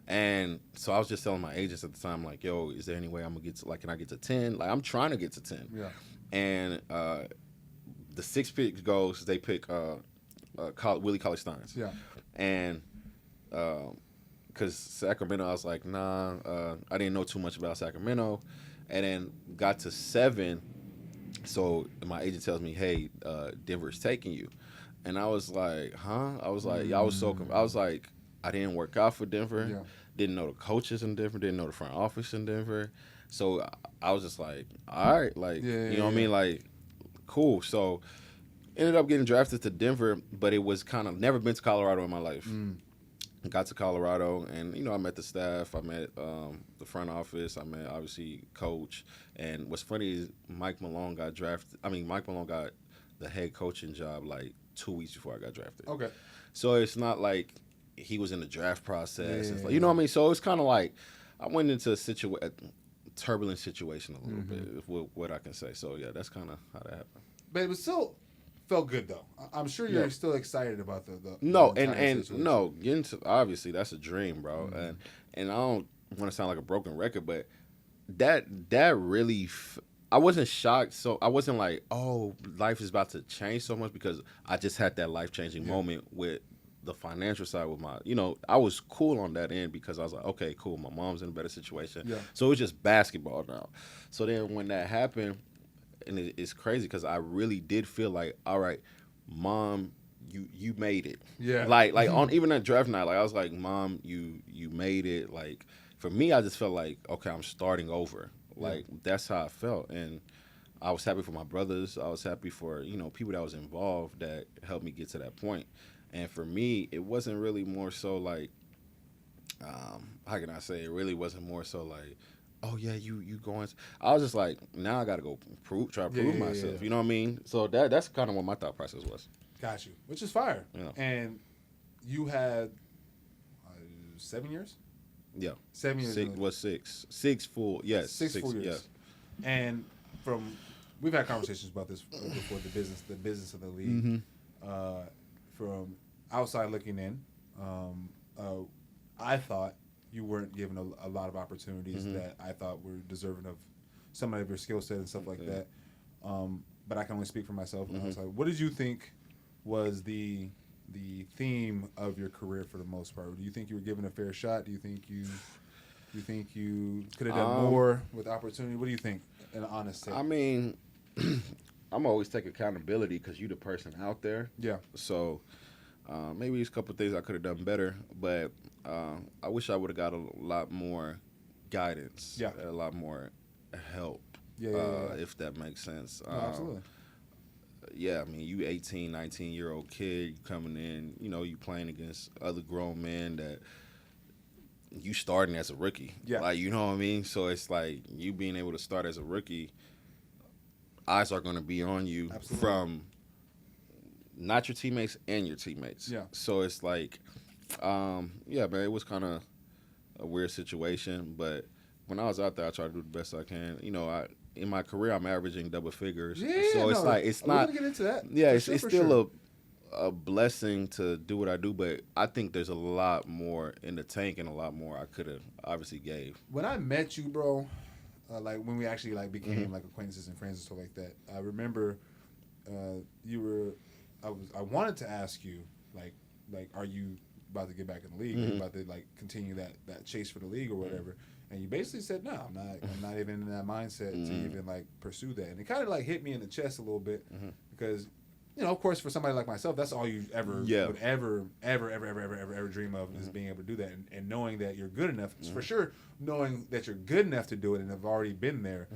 And so I was just telling my agents at the time, like, yo, is there any way I'm gonna get to, like, can I get to 10? Like, I'm trying to get to 10. Yeah. And the 6th pick goes, they pick Willie Cauley-Steins. Yeah. And because Sacramento, I was like, nah, I didn't know too much about Sacramento. And then got to 7. So my agent tells me, hey, Denver's taking you. And I was like, huh? I was like, I was like, I didn't work out for Denver. Yeah. Didn't know the coaches in Denver. Didn't know the front office in Denver. So I was just like, all right, like, you know what I mean? Like, cool. So ended up getting drafted to Denver, but it was kind of never been to Colorado in my life. Got to Colorado, and, you know, I met the staff. I met the front office. I met, obviously, coach. And what's funny is Mike Malone got drafted. I mean, Mike Malone got the head coaching job like 2 weeks before I got drafted. Okay. So it's not like he was in the draft process. It's like, you know what I mean? So it's kind of like I went into a turbulent situation a little bit, with what I can say. So, yeah, that's kind of how that happened. But it was still felt good, though. I'm sure you're still excited about the no, the and situation. no, getting to, obviously that's a dream, bro. And I don't want to sound like a broken record, but that really, I wasn't shocked. So I wasn't like, oh, life is about to change so much, because I just had that life-changing moment with the financial side with my, you know, I was cool on that end because I was like, okay, cool, my mom's in a better situation. Yeah. So it was just basketball now. So then when that happened, and it's crazy because I really did feel like, all right, Mom, you made it. Yeah. Like on even that draft night, like I was like, Mom, you made it. Like, for me, I just felt like, okay, I'm starting over. Like, that's how I felt. And I was happy for my brothers. I was happy for, you know, people that was involved that helped me get to that point. And for me, it wasn't really more so like, how can I say? It really wasn't more so like, oh yeah, you going. I was just like, now I got to go try to prove myself. Yeah. You know what I mean? So that's kind of what my thought process was. Got you, which is fire. Yeah. And you had 7 years. Yeah. 7 years. 6 full. Yes. 6 full years. Yes. And we've had conversations about this before, the business of the league. From outside looking in, I thought you weren't given a lot of opportunities that I thought were deserving of some of your skill set and stuff like that. But I can only speak for myself. I was like, what did you think was the theme of your career for the most part? Do you think you were given a fair shot? Do you think you could have done more with opportunity? What do you think, in an honest sake? I mean, I'm always take accountability because you're the person out there. Yeah. So maybe there's a couple of things I could have done better, but I wish I would have got a lot more guidance. Yeah. A lot more help. If that makes sense. No, absolutely. Yeah, I mean, you 18, 19-year-old kid, you coming in, you know, you playing against other grown men that you starting as a rookie. Yeah. Like, you know what I mean? So it's like you being able to start as a rookie, eyes are going to be on you from not your teammates and your teammates. Yeah. So it's like, yeah, man, it was kind of a weird situation, but when I was out there, I tried to do the best I can. You know, in my career, I'm averaging double figures. Yeah, so it's like it's not. We're gonna get into that. Yeah, For it's sure, still a blessing to do what I do, but I think there's a lot more in the tank and a lot more I could have obviously gave. When I met you, bro, like when we actually like became Mm-hmm. like acquaintances and friends and stuff like that, I remember you were. I wanted to ask you like are you about to get back in the league? Are you about to like continue that chase for the league or whatever? And you basically said, no, I'm not even in that mindset to even like pursue that. And it kind of like hit me in the chest a little bit because, you know, of course, for somebody like myself, that's all you ever would ever dream of is being able to do that and knowing that you're good enough. For sure, knowing that you're good enough to do it and have already been there.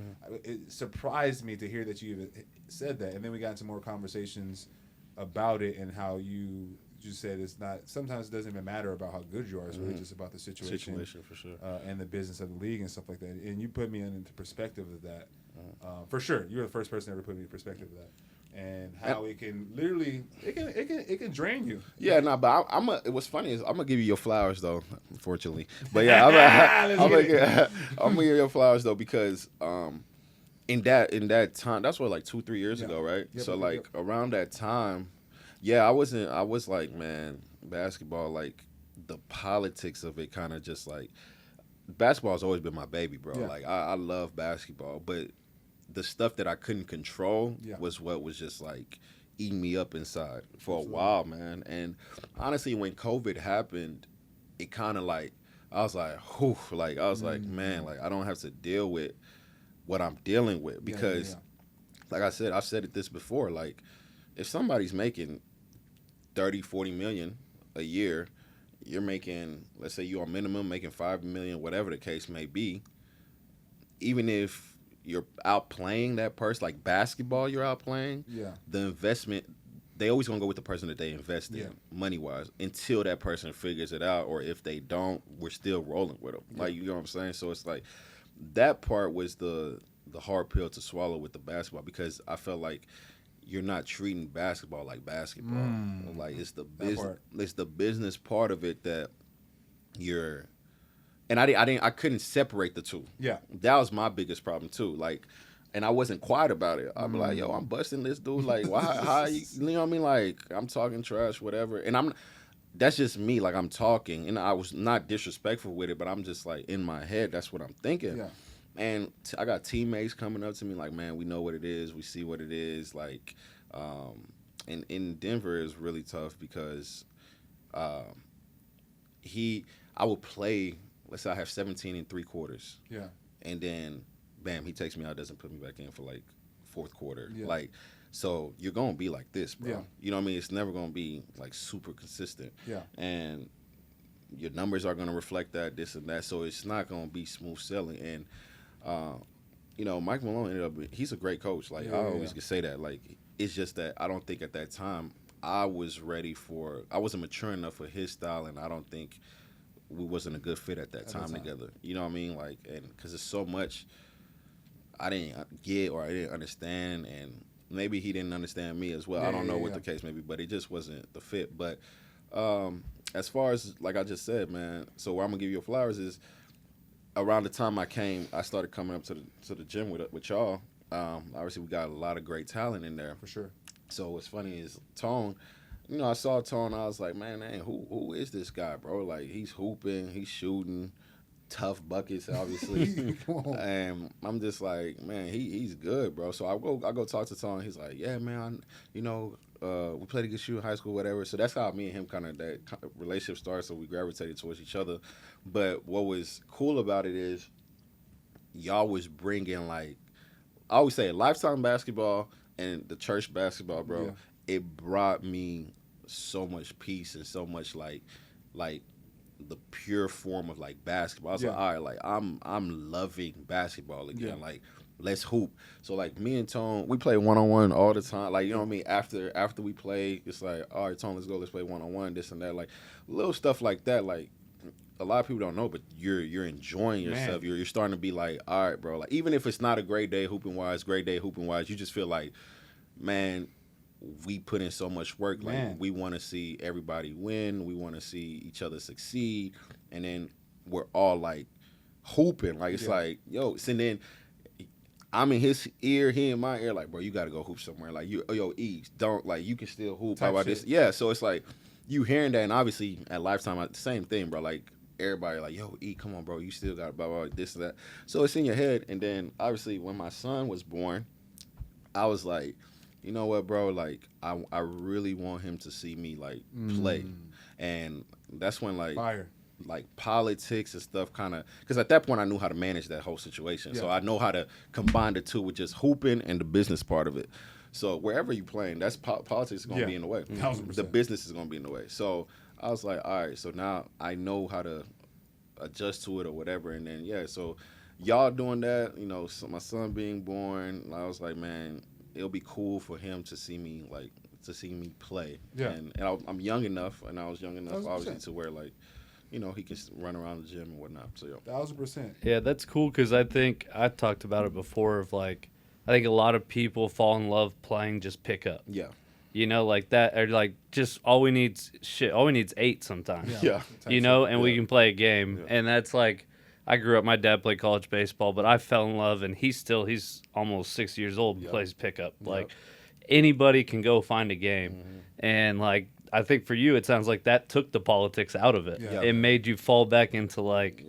It surprised me to hear that you even said that. And then we got into more conversations about it and how you said it's not. Sometimes it doesn't even matter about how good you are. It's really just about the situation For sure. and the business of the league and stuff like that. And you put me into perspective of that. For sure, you're the first person to ever put me in perspective of that. And how it can literally, it can drain you. Yeah, no, but what's funny is I'm gonna give you your flowers though, unfortunately. But yeah, I'm gonna give you your flowers though because in that time, that's what like 2-3 years ago, right? Yep, so yep, like around that time, yeah, I was like, man, basketball, like the politics of it, kind of just like basketball has always been my baby, bro. Yeah. Like I love basketball, but the stuff that I couldn't control was what was just like eating me up inside for a while, man. And honestly, when COVID happened, it kind of like I was like, whew, like I was like, man, like I don't have to deal with what I'm dealing with because, like I said, I've said this before, like if somebody's making 30-40 million a year, you're making, let's say you're on minimum making 5 million, whatever the case may be, even if you're outplaying that person, like basketball, you're outplaying. The investment, they always gonna go with the person that they invest in, money wise, until that person figures it out, or if they don't, we're still rolling with them. Like you know what I'm saying? So it's like that part was the hard pill to swallow with the basketball because I felt like you're not treating basketball like basketball. Like it's the business part of it that you're. And I couldn't separate the two. Yeah. That was my biggest problem too. Like, and I wasn't quiet about it. I'm like, yo, I'm busting this dude. Like, why? How you know what I mean? Like, I'm talking trash, whatever. And that's just me. Like, I'm talking, and I was not disrespectful with it, but I'm just like in my head. That's what I'm thinking. Yeah. And I got teammates coming up to me like, man, we know what it is. We see what it is. Like, and in Denver is really tough because I would play. Let's say I have 17 in 3 quarters. Yeah. And then, bam, he takes me out, doesn't put me back in for like 4th quarter. Yeah. Like, so you're going to be like this, bro. Yeah. You know what I mean? It's never going to be like super consistent. Yeah. And your numbers are going to reflect that, this and that. So it's not going to be smooth sailing. And, you know, Mike Malone ended up, he's a great coach. Like, I always could say that. Like, it's just that I don't think at that time I wasn't mature enough for his style, and I don't think we wasn't a good fit at that time together. You know what I mean? Like, and because there's so much I didn't get or I didn't understand, and maybe he didn't understand me as well. I don't know what the case may be, but it just wasn't the fit. But as far as, like I just said, man, so where I'm going to give you your flowers is around the time I started coming up to the gym with y'all. Obviously, we got a lot of great talent in there. For sure. So what's funny is Tone. You know, I saw Tone, I was like, man, who is this guy, bro? Like, he's hooping, he's shooting, TUF Buckets, obviously. And I'm just like, man, he's good, bro. So I go talk to Tone. He's like, yeah, man, we played against you in high school, whatever. So that's how me and him kind of that relationship started. So we gravitated towards each other. But what was cool about it is y'all was bringing, like, I always say Lifetime basketball and the church basketball, bro. Yeah. It brought me so much peace and so much like the pure form of like basketball. I was like, all right, like I'm loving basketball again. Yeah. Like, let's hoop. So like me and Tone, we play 1-on-1 all the time. Like, you know what I mean? After we play, it's like, all right, Tone, let's play 1-on-1, this and that. Like little stuff like that. Like a lot of people don't know, but you're enjoying yourself. You're starting to be like, all right, bro. Like even if it's not a great day hooping wise, you just feel like, man, we put in so much work. Like we want to see everybody win. We want to see each other succeed. And then we're all like hooping. Like, it's like, yo, so then I'm in his ear, he in my ear, like, bro, you got to go hoop somewhere. Like, yo, E, don't, like, you can still hoop. How about this? Yeah, so it's like, you hearing that, and obviously at Lifetime, same thing, bro. Like, everybody like, yo, E, come on, bro, you still got blah, blah, this and that. So it's in your head, and then, obviously, when my son was born, I was like, you know what, bro, like, I really want him to see me, like, play. And that's when, like, Fire. Like politics and stuff kind of, because at that point I knew how to manage that whole situation. So I know how to combine the two with just hooping and the business part of it. So wherever you playing, that's politics is going to be in the way. 1000%. The business is going to be in the way. So I was like, all right, so now I know how to adjust to it or whatever. And then, so y'all doing that, you know, so my son being born, I was like, man, it'll be cool for him to see me, like, to see me play. Yeah. And I'm young enough, and I was young enough, 100%. obviously, to where, like, you know, he can run around the gym and whatnot. So, 1000%. Yeah, that's cool because I think I talked about it before of like, I think a lot of people fall in love playing just pickup. Yeah. You know, like that, or like just all we need's 8 sometimes. Yeah. You know, and we can play a game. Yeah. And that's like, I grew up, my dad played college baseball, but I fell in love, and he's almost 6 years old and plays pickup. Like, anybody can go find a game. And like, I think for you, it sounds like that took the politics out of it. Yeah. It made you fall back into like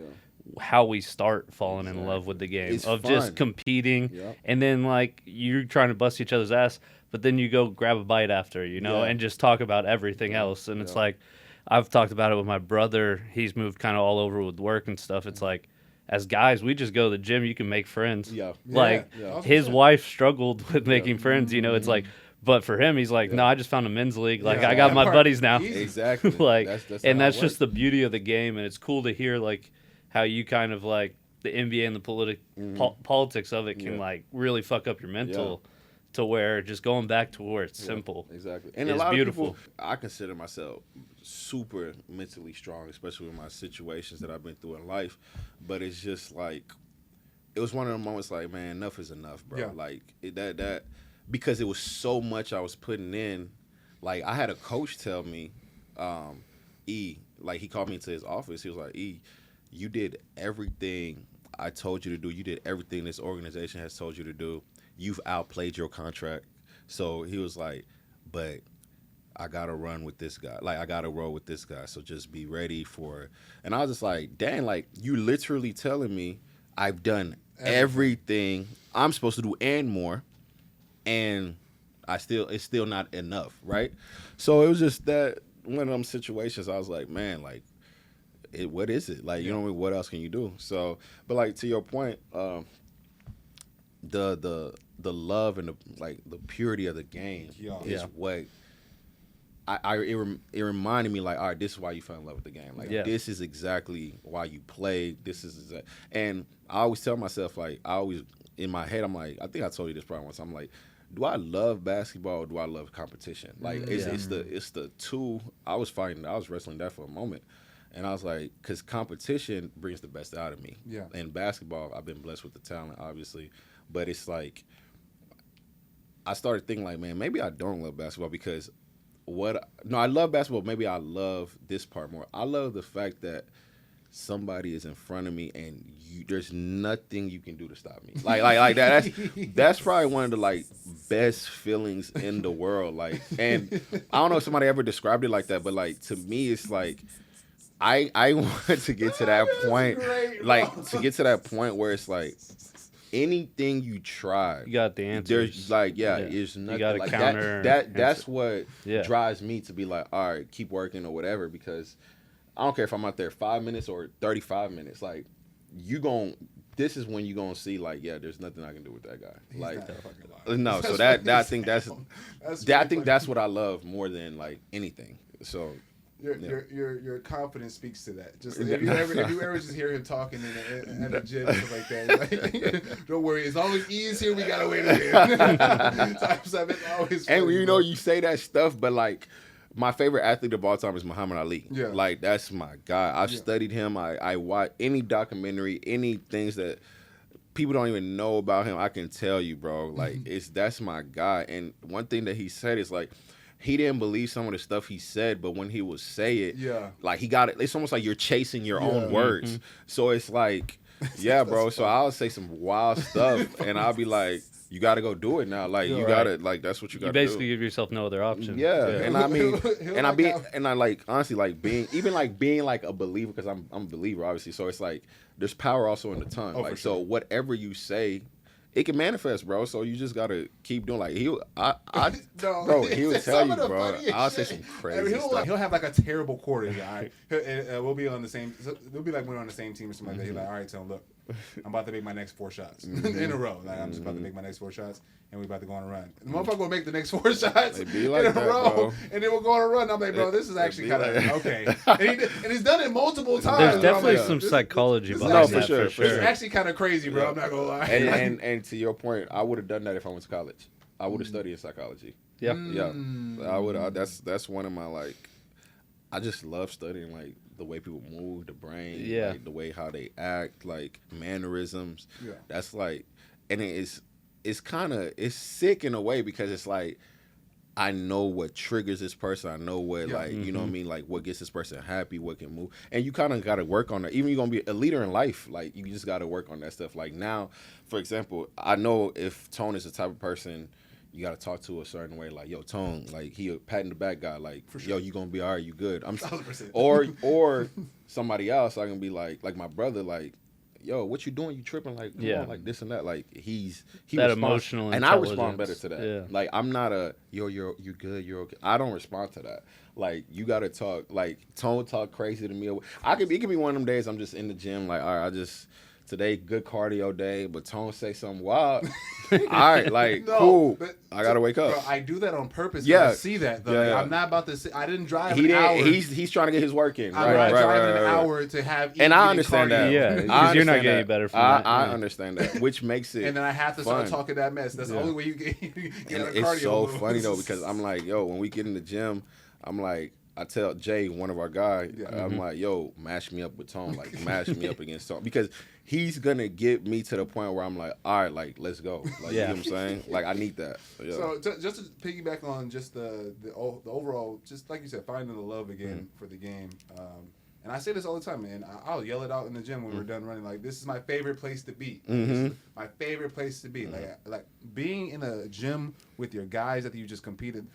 how we start falling in love with the game It's of fun. just competing, and then like you're trying to bust each other's ass, but then you go grab a bite after, you know, and just talk about everything else. And it's like, I've talked about it with my brother. He's moved kind of all over with work and stuff. It's like, as guys, we just go to the gym. You can make friends. Like his wife struggled with making friends. You know, it's like. But for him, he's like, no, I just found a men's league. Like, I got my buddies now. Exactly. Like, that's just just the beauty of the game. And it's cool to hear, like, how you kind of, like, the NBA and the politics of it can, like, really fuck up your mental to where just going back to where it's simple. Exactly. And is a lot beautiful. of people, I consider myself super mentally strong, especially with my situations that I've been through in life. But it's just, like, it was one of the moments, like, man, enough is enough, bro. Yeah. Like, because it was so much I was putting in. Like, I had a coach tell me, E, like, he called me into his office. He was like, E, you did everything I told you to do. You did everything this organization has told you to do. You've outplayed your contract. So he was like, but I got to run with this guy. Like, I got to roll with this guy. So just be ready for it. And I was just like, dang, like, you literally telling me I've done everything I'm supposed to do and more. And it's still not enough, right? So it was just that one of them situations. I was like, man, like, what is it? Like, you know what I mean? What else can you do? So, but like to your point, the love and the purity of the game is what it reminded me, like, all right, this is why you fell in love with the game. Like, this is exactly why you play. And I always tell myself, like, in my head, I'm like, I think I told you this probably once. I'm like, do I love basketball or do I love competition? Like, it's the two. I was wrestling that for a moment. And I was like, because competition brings the best out of me. Yeah. And basketball, I've been blessed with the talent, obviously. But it's like, I started thinking, like, man, maybe I don't love basketball because I love basketball. Maybe I love this part more. I love the fact that somebody is in front of me and there's nothing you can do to stop me. Like that. That's probably one of the, like, best feelings in the world. Like, and I don't know if somebody ever described it like that, but, like, to me, it's like, I want to get to that point, to get to that point where it's like, anything you try, you got the answer. There's there's nothing. You got like counter. That's what drives me to be like, all right, keep working or whatever, because I don't care if I'm out there 5 minutes or 35 minutes. Like, this is when you're gonna see, like, there's nothing I can do with that guy. He's like, not fucking lying. No, so I think that's what I love more than, like, anything. So. Your confidence speaks to that. Just if you ever just hear him talking at the gym and stuff like that, like, don't worry. As long as E is here, we got a way to win. And you say that stuff, but, like, my favorite athlete of all time is Muhammad Ali. Yeah. Like, that's my guy. I've studied him. I watch any documentary, any things that people don't even know about him. I can tell you, bro. Like, that's my guy. And one thing that he said is, like, he didn't believe some of the stuff he said, but when he would say it, like, he got it. It's almost like you're chasing your own words. So it's like, Yeah, bro. So I'll say some wild stuff, and I'll be like, "You got to go do it now. Like, you Right. got to, like, that's what you got You to do." basically give yourself no other option. Yeah, and I mean, He'll and I like honestly like being like a believer, because I'm a believer obviously. So it's like there's power also in the tongue. Oh, like for sure. so whatever you say, it can manifest, bro. So you just gotta keep doing. Like he'll tell you, bro. I'll say some crazy stuff. He'll have like a terrible quarter. All right, we'll be on the same. We'll be like we're on the same team or something like that. He's like, all right, Tone, look, I'm about to make my next 4 shots in a row. Like I'm just about to make my next 4 shots, and we're about to go on a run. The motherfucker will make the next 4 shots It be like in a that, row, bro. and then we'll go on a run. I'm like, bro, this is actually be kind of like that. okay. And he's done it multiple times. There's bro. I'm definitely like, some psychology this is behind actually- that, for It's sure. actually kind of crazy, bro. Yeah. I'm not gonna lie. And to your point, I would have done that if I went to college. I would have studied psychology. Yeah. Yeah, I would. That's one of my like. I just love studying like the way people move, the brain, Yeah. like, the way how they act, like mannerisms. Yeah. That's like, and it's kind of sick in a way, because it's like I know what triggers this person. I know what like you know what I mean, like what gets this person happy, what can move, and you kind of got to work on that. Even you're gonna be a leader in life, like you just got to work on that stuff. Like now, for example, I know if Tone is the type of person you got to talk to a certain way, like, yo, Tone, like he a pat in the back guy, like, yo, you gonna be all right, you good. I'm 1,000%. or somebody else, I can be like my brother, like, yo, what you doing? You tripping? Like, come on, like this and that. Like he That responds, emotional and I respond better intelligence. to that. Yeah. Like I'm not a you good, you're okay. I don't respond to that. Like you got to talk. Like Tone talk crazy to me. It could be one of them days I'm just in the gym. Like, all right, today good cardio day, but Tone say something wild. All right, like cool. I gotta wake up. Bro, I do that on purpose. Yeah. I see that though. Yeah. Like, I'm not about to. I didn't drive He an hour. he's trying to get his work in. I'm Right, not driving right, an right. hour to have. And I easy understand that. cardio. Yeah, I 'cause you're not understand getting that. better from I that. understand that, which makes it. And then I have to fun. start talking that mess. That's the only way you get And out of it's cardio. so mode. funny though, because I'm like, yo, when we get in the gym, I'm like, I tell Jay, one of our guys, I'm like, yo, mash me up with Tone, like mash me up against Tone, because he's gonna get me to the point where I'm like, all right, like let's go, like you know what I'm saying, like I need that. Yeah. So just to piggyback on just the overall, just like you said, finding the love again for the game. And I say this all the time, man. I'll yell it out in the gym when we're done running. Like, this is my favorite place to be. This is my favorite place to be. Like being in a gym with your guys that you just competed.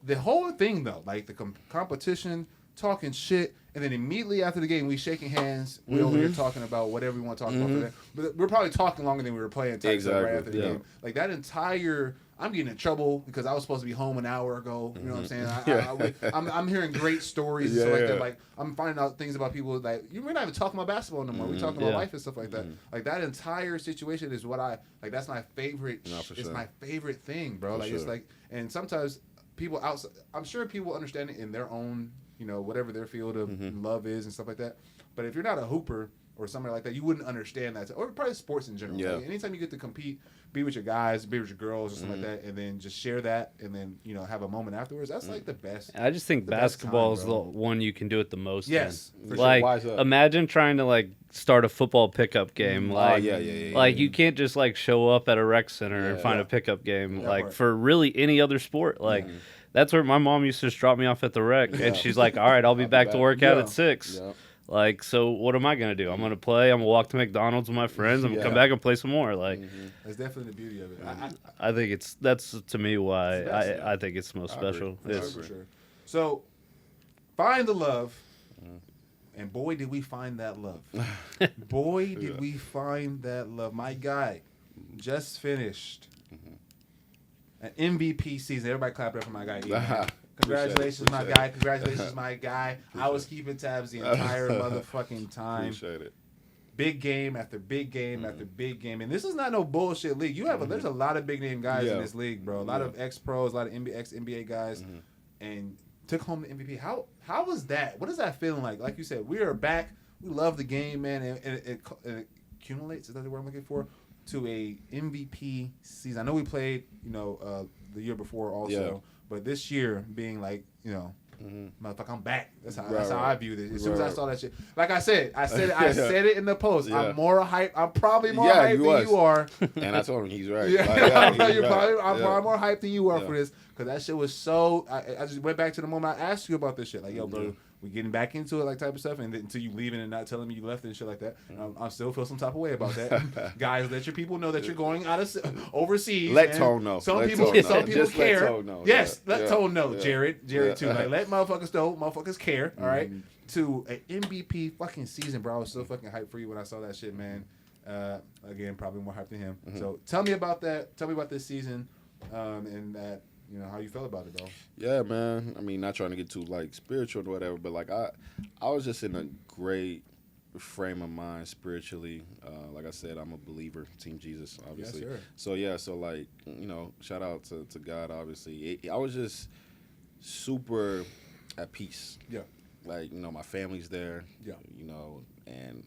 The whole thing though, like the competition, talking shit, and then immediately after the game, we shaking hands. We over here talking about whatever we want to talk about for that. But we're probably talking longer than we were playing. Type stuff right after the game. Like that entire. I'm getting in trouble because I was supposed to be home an hour ago. You know what I'm saying? I'm hearing great stories and stuff like that. Like I'm finding out things about people that we're not even talking about basketball no more. We're talking about life and stuff like that. Like that entire situation is what I like. That's my favorite. It's my favorite thing, bro. Like it's like, and sometimes people outside. I'm sure people understand it in their own, whatever their field of love is and stuff like that. But if you're not a hooper or somebody like that, you wouldn't understand that. Or probably sports in general. Yeah. Like anytime you get to compete, be with your guys, be with your girls, or something like that, and then just share that, and then have a moment afterwards. That's like the best. I just think basketball is the one you can do it the most. Yes, in. for Like, sure. Why is that? imagine trying to like start a football pickup game. Like, like you can't just like show up at a rec center and find a pickup game. That Like part. for really any other sport. Like that's where my mom used to just drop me off at the rec, and she's like, "All right, I'll be back to work out at 6." Yeah. Like, so what am I gonna do? I'm gonna play. I'm gonna walk to McDonald's with my friends. I'm gonna come back and play some more. Like, That's definitely the beauty of it. I think that's to me why I think it's most special. Yeah, for sure. So, find the love, and boy, did we find that love. Boy, did we find that love. My guy just finished an MVP season. Everybody clap it up for my guy. Congratulations, my guy. Congratulations, my guy. I was keeping tabs the entire motherfucking time. Appreciate it. Big game after big game after big game. And this is not no bullshit league. There's a lot of big name guys in this league, bro. A lot of ex-pros, a lot of ex-NBA guys. And took home the MVP. How was that? What is that feeling like? Like you said, we are back. We love the game, man. And it accumulates, is that the word I'm looking for? To a MVP season. I know we played, the year before also. But this year being like, motherfucker, I'm back. That's how I view this. As soon as I saw that shit, like I said it in the post. I'm more hype. I'm probably more hype than you are. And I told him he's right. I'm probably more hype than you are for this, because that shit was so. I just went back to the moment I asked you about this shit. Like, yo, bro, we getting back into it, like type of stuff, and then, until you leaving and not telling me you left and shit like that. I still feel some type of way about that. Guys, let your people know that you're going out of overseas. Let Tone know. Some Let people, Tone some know. people Just care. let Tone know. Yes, Yeah. let Yeah. Tone know. Yeah. Jared too. Like let motherfuckers know. Motherfuckers care. All right. To an MVP fucking season, bro. I was so fucking hyped for you when I saw that shit, man. Again, probably more hyped than him. So tell me about that. Tell me about this season, and that. You know, how you felt about it, bro? Yeah, man. I mean, not trying to get too like spiritual or whatever, but like I was just in a great frame of mind spiritually. Like I said, I'm a believer, Team Jesus, obviously. Yes, sir. So yeah, so like shout out to God, obviously. I was just super at peace. Yeah. Like my family's there. Yeah. And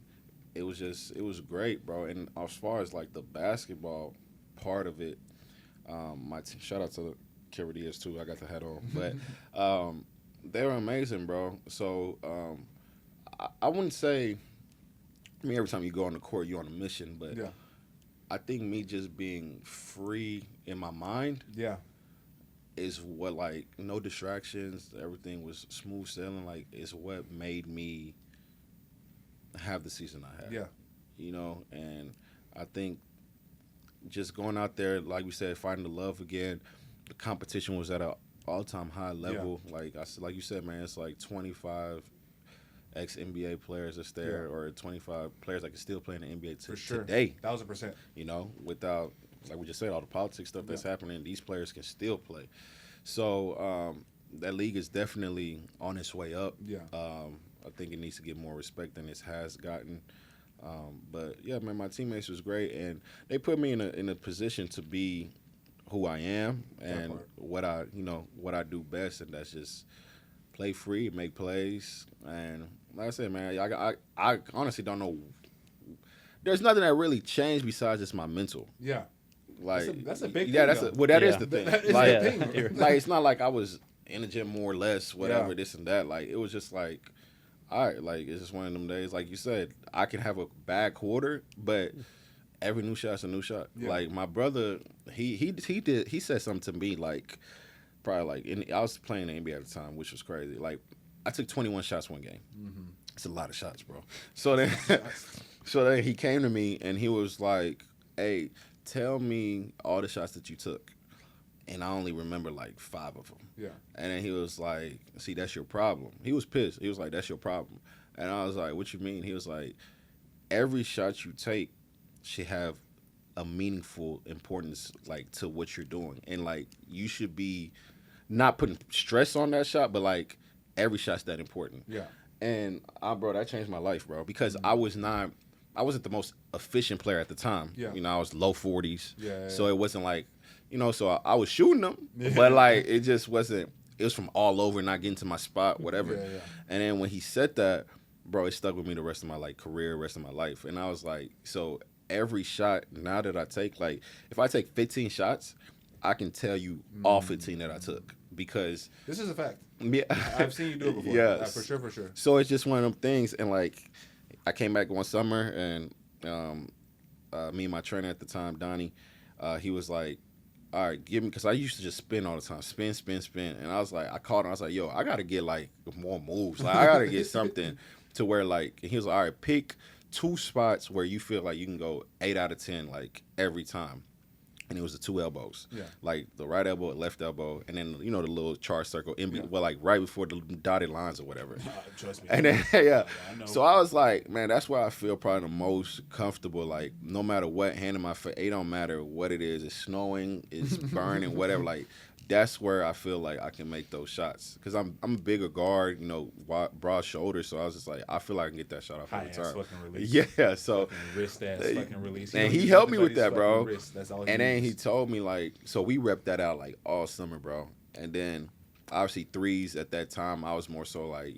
it was great, bro. And as far as like the basketball part of it, shout out to Caradias too. I got the hat on, but they were amazing, bro. So I wouldn't say. I mean, every time you go on the court, you're on a mission, but Yeah. I think me just being free in my mind, Yeah. is what, like, no distractions. Everything was smooth sailing. Like, it's what made me have the season I had. Yeah. And I think just going out there, like we said, finding the love again. The competition was at an all-time high level. Yeah. Like you said, man, it's like 25 ex-NBA players that's there, or 25 players that can still play in the NBA today. 1,000%. Without, like we just said, all the politics stuff that's happening, these players can still play. So that league is definitely on its way up. Yeah. I think it needs to get more respect than it has gotten. But yeah, man, my teammates was great, and they put me in a position to be who I am and what I do best, and that's just play free, make plays, and like I said, man, I honestly don't know. There's nothing that really changed besides just my mental. Yeah. Like that's a big thing. Yeah, is the thing. Like it's not like I was in the gym more or less, whatever, this and that. Like it was just like, all right, like it's just one of them days. Like you said, I can have a bad quarter, but every new shot's a new shot. Yeah. Like my brother, he said something to me like probably like I was playing the NBA at the time, which was crazy. Like I took 21 shots one game. Mm-hmm. It's a lot of shots, bro. So then he came to me and he was like, "Hey, tell me all the shots that you took." And I only remember like 5 of them. Yeah. And then he was like, "See, that's your problem." He was pissed. He was like, "That's your problem." And I was like, "What you mean?" He was like, "Every shot you take should have a meaningful importance, like, to what you're doing. And, like, you should be not putting stress on that shot, but, like, every shot's that important." Yeah. And, bro, that changed my life, bro, because I wasn't the most efficient player at the time. Yeah. I was low 40s. Yeah. So it wasn't like, so I was shooting them, but, like, it just wasn't, it was from all over, not getting to my spot, whatever. Yeah. And then when he said that, bro, it stuck with me the rest of my, like, career, rest of my life. And I was like, so every shot now that I take, like, if I take 15 shots, I can tell you all 15 that I took, because this is a fact. Yeah, I've seen you do it before. Yeah, for sure. So it's just one of them things, and like I came back one summer, and me and my trainer at the time, Donnie, he was like, "All right, give me," because I used to just spin all the time, spin, and I was like, I called him, I was like, "Yo, I gotta get like more moves, like I gotta get something to where like," and he was like, "All right, pick 2 spots where you feel like you can go 8 out of 10 like every time." And it was the 2 elbows, like the right elbow, left elbow, and then the little charge circle well, like right before the dotted lines or whatever. Trust me. And then I know. So I was like, man, that's where I feel probably the most comfortable. Like no matter what, hand in my face, it don't matter what it is. It's snowing, it's burning, whatever. Like that's where I feel like I can make those shots, because I'm a bigger guard, broad shoulders. So I was just like, I feel like I can get that shot off every time. Fucking release. Yeah, so fucking wrist ass fucking release. And he helped me with that, bro. That's all. And then he told me, like, so we repped that out like all summer, bro. And then obviously threes at that time, I was more so like,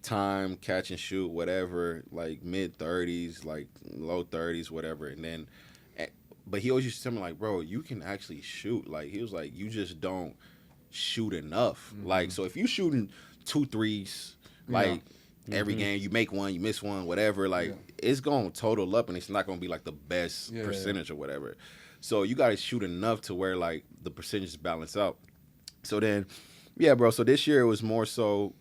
time, catch and shoot, whatever, like mid 30s, like low 30s, whatever. And then, but he always used to tell me, like, bro, you can actually shoot. Like, he was like, you just don't shoot enough. Mm-hmm. Like, so if you shooting 2 threes, like every game, you make one, you miss one, whatever, like it's going to total up, and it's not going to be like the best percentage or whatever. So you got to shoot enough to where like the percentages balance out. So then, yeah, bro. So this year it was more so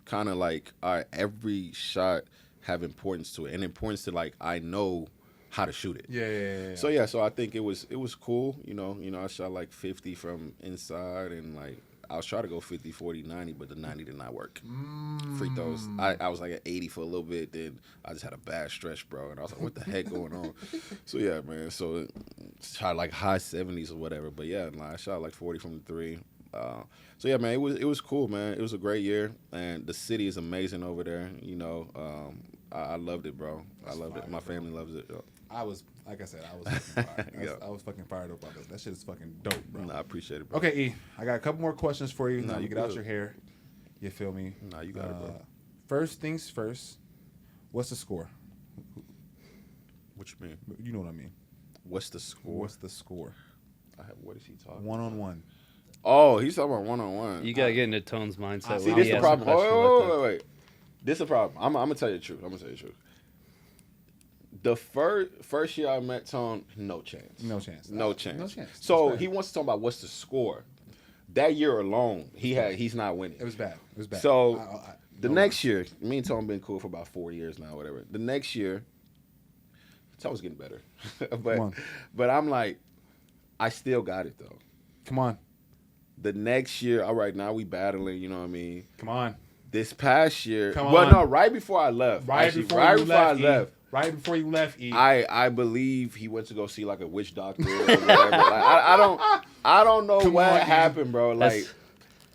kind of like, all right, every shot have importance to it, and importance to like I know how to shoot it. Yeah. So I think it was cool. You know, I shot like 50 from inside, and like I was trying to go 50, 40, 90, but the 90 did not work. Free throws. I was like at 80 for a little bit, then I just had a bad stretch, bro, and I was like, what the heck going on? So yeah, man. So shot like high 70s or whatever, but yeah, I shot like 40 from the three. So yeah, man, it was cool, man. It was a great year, and the city is amazing over there. You know, I loved it, bro. I loved it. My family loves it. I was, like I said, I was fucking fired. I was fucking fired up about that. That shit is fucking dope, bro. Nah, I appreciate it, bro. Okay, E, I got a couple more questions for you. Nah, You you get out good. your hair. You feel me? Nah, you got it, bro. First things first. What's the score? What you mean? You know what I mean. What's the score? What's the score? What is he talking? 1-on-1. Oh, he's talking about 1-on-1. You gotta get into Tone's mindset. See, when this he the asks a problem. question like that. Wait. This is the problem. I'm gonna tell you the truth. The first year I met Tone, no chance. No chance. So That's he wants to talk about what's the score. That year alone, he's not winning. It was bad. So the no next year, me and Tone been cool for about 4 years now, whatever. The next year, Tone's getting better, but I'm like, I still got it though. Come on. The next year, all right, now we battling. You know what I mean? Come on. This past year, Come well, on. no, right before I left. Right before you left. Right before you left, E. I believe he went to go see like a witch doctor or whatever. Like, I don't know what happened, bro. Like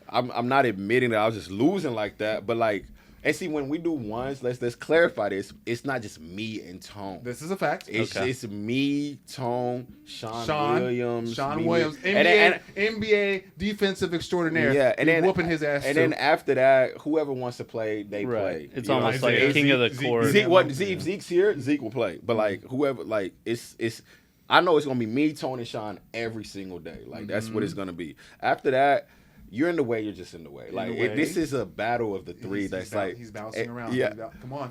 I'm not admitting that I was just losing like that, but like, and see, when we do ones, let's clarify this. It's not just me and Tone. This is a fact. It's me, Tone, Sean Williams, NBA defensive extraordinaire. Yeah, and then whooping his ass. And then after that, whoever wants to play, they play. It's You know almost what I'm like saying? a king of the court. Zeke's here, Zeke will play. But like whoever, like it's. I know it's gonna be me, Tone, and Sean every single day. Like that's what it's gonna be. After that, you're in the way. You're just in the way. Like this is a battle of the three. He's bouncing around. Yeah. Come on.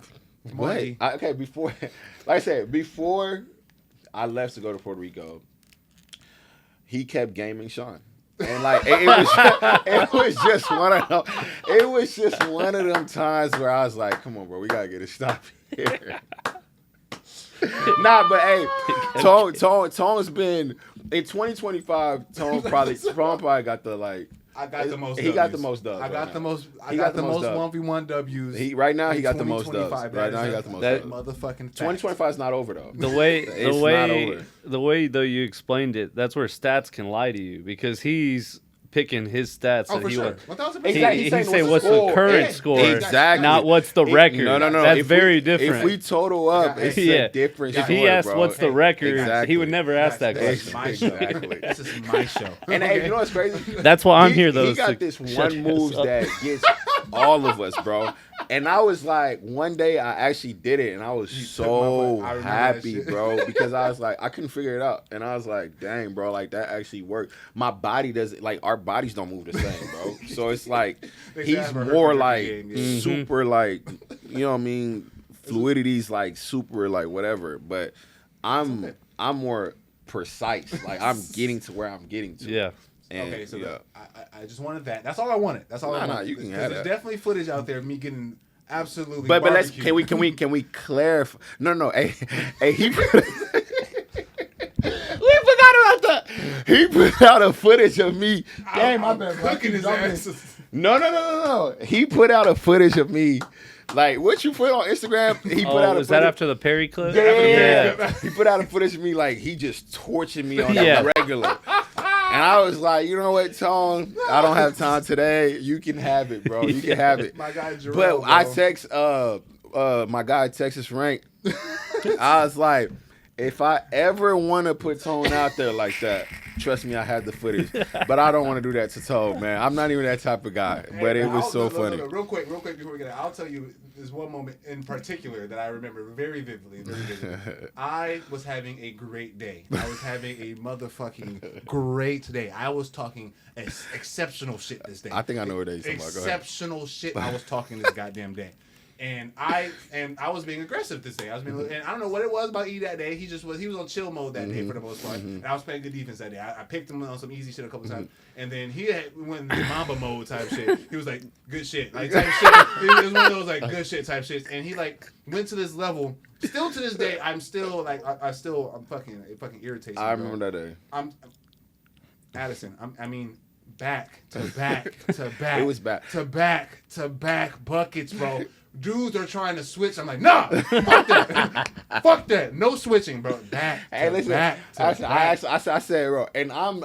Okay, before, like I said, before I left to go to Puerto Rico, he kept gaming Sean. And like it was just one of them times where I was like, come on, bro, we gotta get a stop here. Nah, but hey, Tone's been in 2025. Tone probably got the like. I got the most. He got the most dubs. I got right the now. most. I got the most 1v1 W's. He got the most dubs. Right now he got the most dubs. Motherfucking 2025 is not over though. The way though you explained it, that's where stats can lie to you because he's picking his stats. Oh, for sure. 1000%. He's saying what's the current score, exactly, not what's the record. No. That's very different. If we total up, it's a different. If story, he asked bro. what's the record, Exactly. he would never ask that question. Exactly. This is my show. And hey, you know what's crazy? That's why I'm here, though. He got this one move that gets all of us, bro. And I was like, one day I actually did it, and I was so happy, bro, because I was like, I couldn't figure it out, and I was like, dang, bro, like that actually worked. My body doesn't, like, our bodies don't move the same, bro. So it's like he's more like super, like, you know what I mean? Fluidity's like super, like whatever, but I'm more precise. Like I'm getting to where I'm getting to. Yeah. And, okay, so I just wanted that. That's all I wanted. That's all I wanted. You can have there's that. definitely footage out there of me getting absolutely. But let's barbecued. can we clarify? No. Hey, he he put out a footage of me. Damn, I'm cooking his ass. No. He put out a footage of me. Like what you put on Instagram, he put out a was that after the Perry clip? Yeah. He put out a footage of me like he just tortured me on that regular. And I was like, you know what, Tone? I don't have time today. You can have it, bro. You can have it. My guy Jarrell, but bro. I text my guy Texas Rank. I was like, if I ever want to put Tone out there like that, trust me, I had the footage. But I don't want to do that to Tone, man. I'm not even that type of guy. But it was so funny. Real quick before we get out, I'll tell you there's one moment in particular that I remember very vividly. I was having a great day. I was having a motherfucking great day. I was talking exceptional shit this day. I think I know what you're talking about. Go ahead. Exceptional shit I was talking this goddamn day. And I was being aggressive this day. And I don't know what it was about E that day. He was on chill mode that day for the most part. And I was playing good defense that day. I picked him on some easy shit a couple times. And then he went into Mamba mode type shit. He was like, good shit. Like type shit. It was one of those like good shit type shit. And he like went to this level. Still to this day, I'm still like I'm fucking irritated. I remember that day. Addison. Back to back to back. It was back to back buckets, bro. Dudes are trying to switch. I'm like, nah, fuck that. Fuck that. No switching, bro. Back to back. I said, bro, and I'm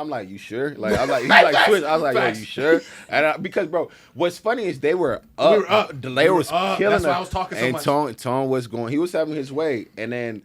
like, you sure? Like, I'm like, he's like, switch. I was like, yo, you sure? And because, bro, what's funny is they were up. We were up. Delay was killing us. That's why I was talking so much. And Tone was going. He was having his way, and then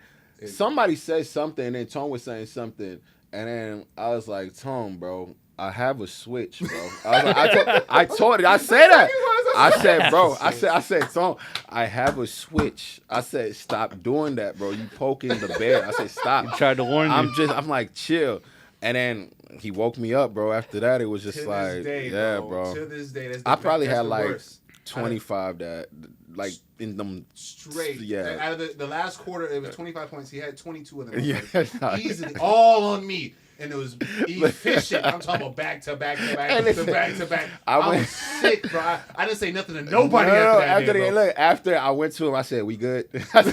somebody said something, and then Tone was saying something, and then I was like, Tone, bro, I have a switch, bro. I told it. I said that. I said, bro. I said, Tom, I have a switch. I said, stop doing that, bro. You poking the bear. I said, stop. He tried to warn you. I'm like, chill. And then he woke me up, bro. After that, it was just to like, this day, yeah, bro. To this day, I probably had like worst. 25 that, like in them straight. Yeah. Out of the last quarter, it was 25 points. He had 22 of them. Yeah. Easily, all on me. And it was efficient. I'm talking about back to back to back to back to back. I was sick, bro. I didn't say nothing to nobody after that. Look, after I went to him, I said, "We good?" I'm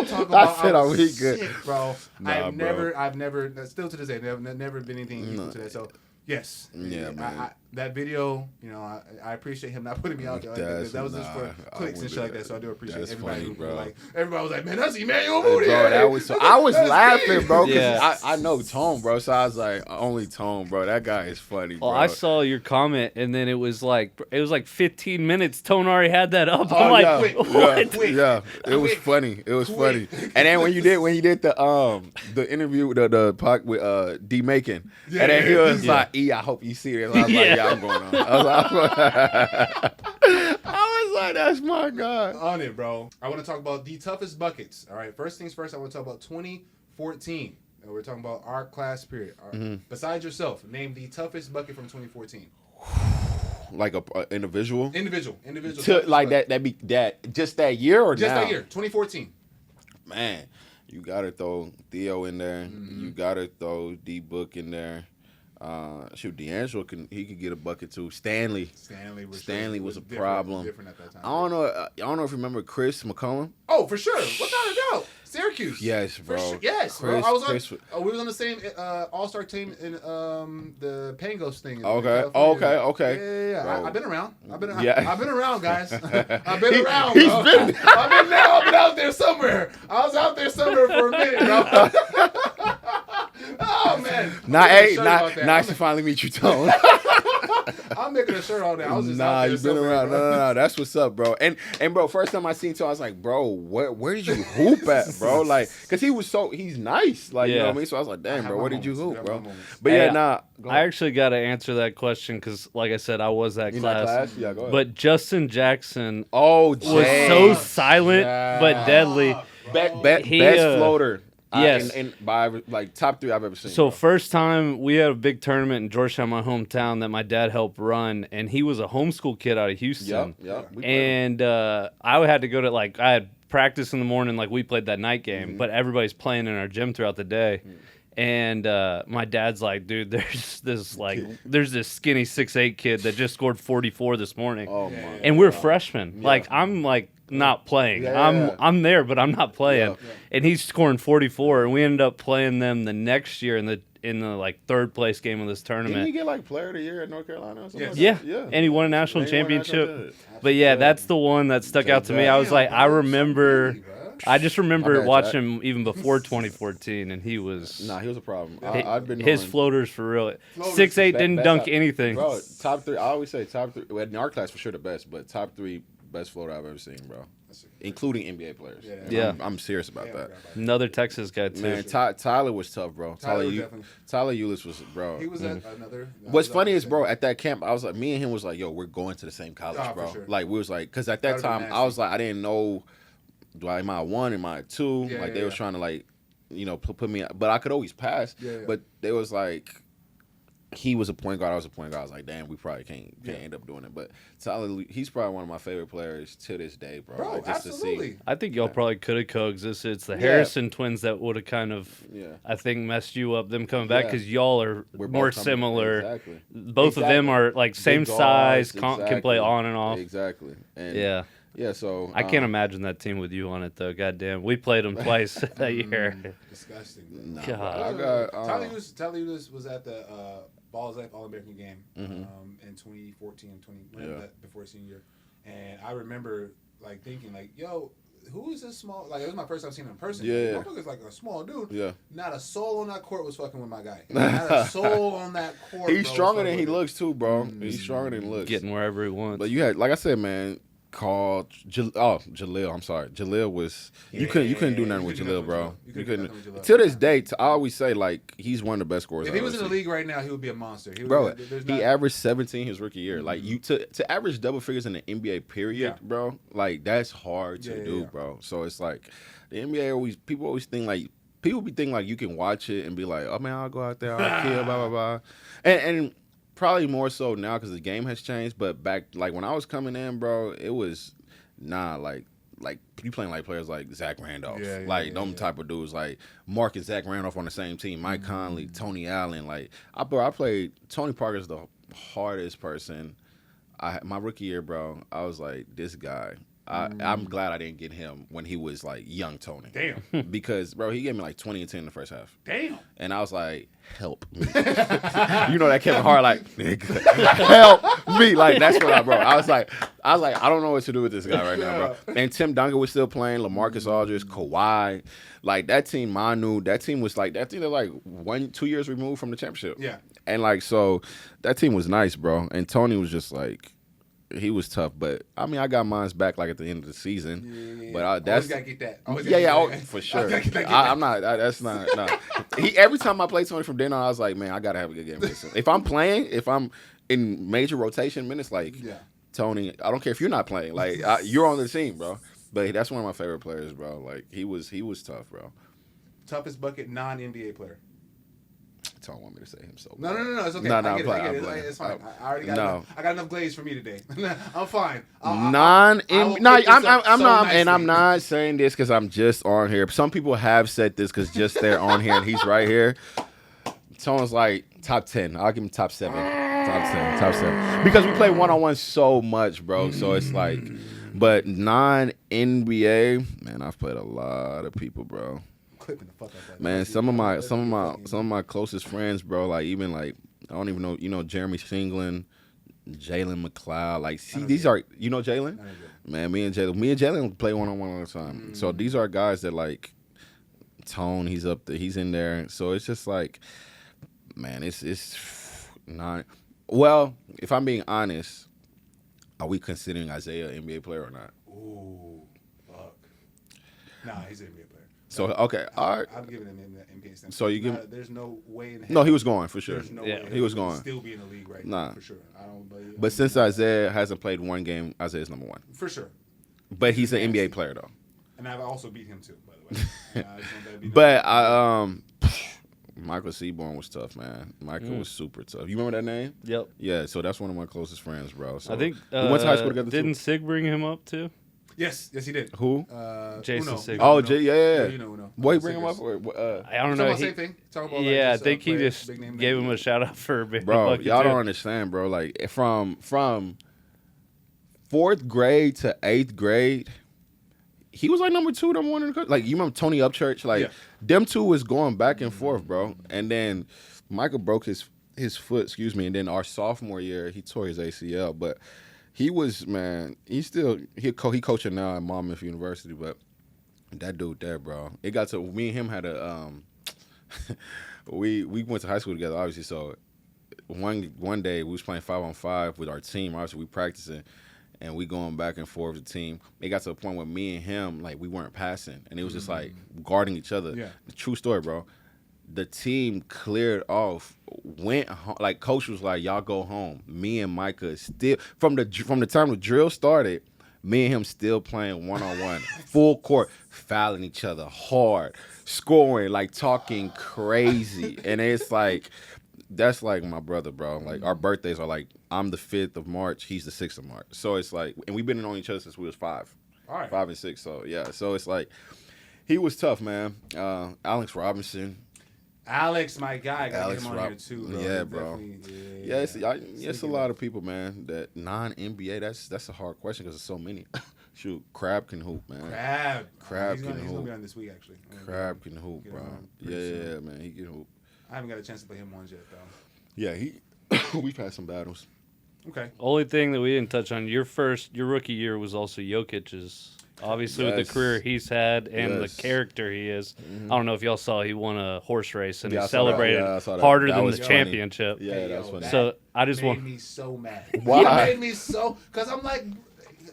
talking about. I said, "Are we sick, good, bro?" Nah, I've never, still to this day, never been anything equal to that. So. Yes. Yeah, man. That video, I appreciate him not putting me out there. Like that was just for clicks and shit like that. So I do appreciate everybody who like. Everybody was like, "Man, that's Emmanuel Mudiay." Bro, I was laughing, bro. Yeah. I know Tone, bro. So I was like, only Tone, bro. That guy is funny, bro. Well, I saw your comment, and then it was like 15 minutes. Tone already had that up. I'm like, what? Yeah, it was funny. It was funny. And then when you did the interview, the podcast with D Macon, and then he was like, "E, I hope you see this." I was like, "Yeah, I'm going on." I was like, "That's my guy." On it, bro. I want to talk about the toughest buckets. All right. First things first, I want to talk about 2014. We're talking about our class period. Besides yourself, name the toughest bucket from 2014. Like a individual. Individual. Like that just that year or just now? That year, 2014. Man, you gotta throw Theo in there. You gotta throw D Book in there. D'Angelo could get a bucket too. Stanley was a problem. Different at that time. I don't know if you remember Chris McCollum. Oh, for sure. Without a doubt. Syracuse. Yes, bro. Sure. Yes, Chris, bro. We was on the same All-Star team in the Pangos thing. Okay. Yeah. Bro. I've been around. I've been around, guys. I've been around, bro. I've been out there somewhere. I was out there somewhere for a minute, bro. Oh man! Nice to finally meet you, Tone. I'm making a shirt all day. I was just out there you've been around. No, that's what's up, bro. And bro, first time I seen Tone, I was like, bro, where did you hoop at, bro? Like, cause he's nice, like you know what I mean. So I was like, damn, bro, where did you hoop, bro? But I actually got to answer that question because, like I said, I was that class. Yeah, go ahead. But Justin Jackson, was so silent but deadly. Best floater. Yes. And by like top 3 I've ever seen. So bro. First time we had a big tournament in Georgetown, my hometown, that my dad helped run, and he was a homeschool kid out of Houston. Yep. And I had to go to I had practice in the morning, like we played that night game, but everybody's playing in our gym throughout the day. And my dad's like, dude, there's this skinny 6'8" kid that just scored 44 this morning. Oh my! And we're freshmen. Yeah. Like I'm not playing. I'm there, but I'm not playing. Yeah. And he's scoring 44, and we ended up playing them the next year in the third place game of this tournament. Didn't he get like player of the year at North Carolina or something? Yes. Yeah. And he won a national championship. But yeah, that's the one that stuck out to me. I was like, I just remember watching him even before 2014, and he was... Nah, he was a problem. His floaters for real. 6'8" didn't dunk anything. Bro, top 3, I always say top 3. In our class, for sure the best, but top 3 best floater I've ever seen, bro. Including NBA players. Yeah. I'm serious about that. Another Texas guy, too. Man, Tyler was tough, bro. Tyler Eulis was, bro. He was another... What's funny is, bro, at that camp, I was like, me and him was like, yo, we're going to the same college, bro. Sure. Like, we was like, because at that time, I was like, I didn't know... Am I 1? Am I 2? They was trying to put me, but I could always pass. But they was like, he was a point guard. I was a point guard. I was like, damn, we probably can't end up doing it. But Tyler, he's probably one of my favorite players to this day, bro. Like, just absolutely. To see. I think y'all probably could have coexisted. It's the Harrison twins that would have kind of, I think, messed you up. Them coming back because y'all are more similar. Exactly. Both of them are like same size, can play on and off. Exactly. And yeah, so I can't imagine that team with you on it though. Goddamn, we played them twice that year. Disgusting. Nah, God. Tyler Ulis was at the Balls Life All-American game in 2014, before senior year, and I remember like thinking like, yo, who is this small? Like, it was my first time seeing him in person. Yeah. Motherfucker's like a small dude. Yeah. Not a soul on that court was fucking with my guy. Not a soul on that court. He's stronger than he looks too, bro. He's stronger than he looks. Getting wherever he wants. But you had, like I said, man, called Jaleel. I'm sorry, Jaleel was you couldn't do nothing with Jaleel, bro. You couldn't. To this day, I always say like he's one of the best scorers. If he was in the league right now, he would be a monster. He averaged 17 his rookie year. Like to average double figures in the NBA period, bro. Like that's hard to do, bro. So it's like the NBA people always think like. People be thinking like you can watch it and be like, oh man, I'll go out there, I'll kill, blah blah blah, and probably more so now because the game has changed. But back like when I was coming in, bro, it was like you playing like players like Zach Randolph, them type of dudes like Mark and Zach Randolph on the same team, Mike Conley, Tony Allen. Like I played Tony Parker's the hardest person. My rookie year, bro, I was like this guy. I'm glad I didn't get him when he was like young Tony. Damn. Because bro, he gave me like 20 and 10 in the first half. Damn. And I was like, help me. You know that Kevin Hart like, nigga, help me. Like that's what I was like, I don't know what to do with this guy right now, bro. And Tim Duncan was still playing, LaMarcus Aldridge, Kawhi. Like that team, Manu, that team was like they're like 1-2 years removed from the championship. Yeah. And like so that team was nice, bro. And Tony was just like he was tough, but I mean, I got mine's back like at the end of the season. Yeah. But that's gotta get that. For sure. I'm not. That's not. No. Every time I play Tony from then on, I was like, man, I gotta have a good game. If I'm playing, if I'm in major rotation minutes, like Tony, I don't care if you're not playing, like you're on the team, bro. But that's one of my favorite players, bro. Like he was tough, bro. Toughest bucket non-NBA player. Don't want me to say him so. No, it's okay. No, I'm playing. It's fine. I already got enough. I got enough glaze for me today. I'm fine. I'm not saying this because I'm just on here. Some people have said this because just they're on here and he's right here. Someone's like top 10. I'll give him top 7. Top 7. Because we play one-on-one so much, bro. So it's like, but non-NBA, man, I've played a lot of people, bro. Clipping the fuck out of that. Man, some of my closest friends, bro, like even like I don't even know, Jeremy Singland, Jalen McLeod. Like, see, these are Jalen? Man, me and Jalen play one-on-one all the time. So these are guys that like Tone, he's up there, he's in there. So it's just like, man, it's not. Well, if I'm being honest, are we considering Isaiah an NBA player or not? Ooh, fuck. Nah, he's an NBA player. So okay, all right. I'm giving him an NBA standard. So you give? There's no way in hell. No, he was going for sure. There's no way he was going. Still be in the league right now for sure. I don't believe. But since Isaiah hasn't played one game, Isaiah's number 1 for sure. But he's an NBA player though. And I've also beat him too, by the way. But Michael Seaborn was tough, man. Michael was super tough. You remember that name? Yep. Yeah. So that's one of my closest friends, bro. So I think we went to high school together. Didn't Sig bring him up too? Yes, he did. Who? Jason Sig. Oh, yeah. You know Uno. What, you bring him up? I don't know. Same thing. Talk about I think he just gave him a shout out for being bro. Y'all don't understand, bro. Like from 4th grade to 8th grade, he was like number 2, number 1 in the country. Like you remember Tony Upchurch? Like them two was going back and forth, bro. And then Michael broke his foot, and then our sophomore year he tore his ACL, but. He was, man, he coaching now at Monmouth University, but that dude there, bro. It got to, me and him had a, we went to high school together, obviously, so one day we was playing 5-on-5 with our team, obviously we practicing, and we going back and forth with the team. It got to a point where me and him, like, we weren't passing, and it was just, like, guarding each other. Yeah. The true story, bro. The team cleared off, went home, like coach was like, y'all go home. Me and Micah still from the time the drill started, me and him still playing one-on-one, full court, fouling each other hard, scoring, like talking crazy. And it's like that's like my brother, bro. Like our birthdays are like I'm the 5th of March, he's the 6th of March. So it's like, and we've been knowing each other since we was 5. All right. 5 and 6. So yeah. So it's like he was tough, man. Alex Robinson. Alex, my guy, got Alex him on here too, bro. Yeah, bro. Yeah, It's a lot of people, man. That non-NBA. That's a hard question because there's so many. Shoot, Crab can hoop, man. Crab he's can gonna hoop. be on this week, actually. Crab can hoop, bro. Yeah, man. He can hoop. I haven't got a chance to play him once yet, though. Yeah, we've had some battles. Okay. Only thing that we didn't touch on, your rookie year was also Jokic's. Obviously, with the career he's had and the character he is. I don't know if y'all saw he won a horse race and he celebrated harder than the championship. Yeah, that's funny. So I just made me so mad. Why? It made me so, because I'm like,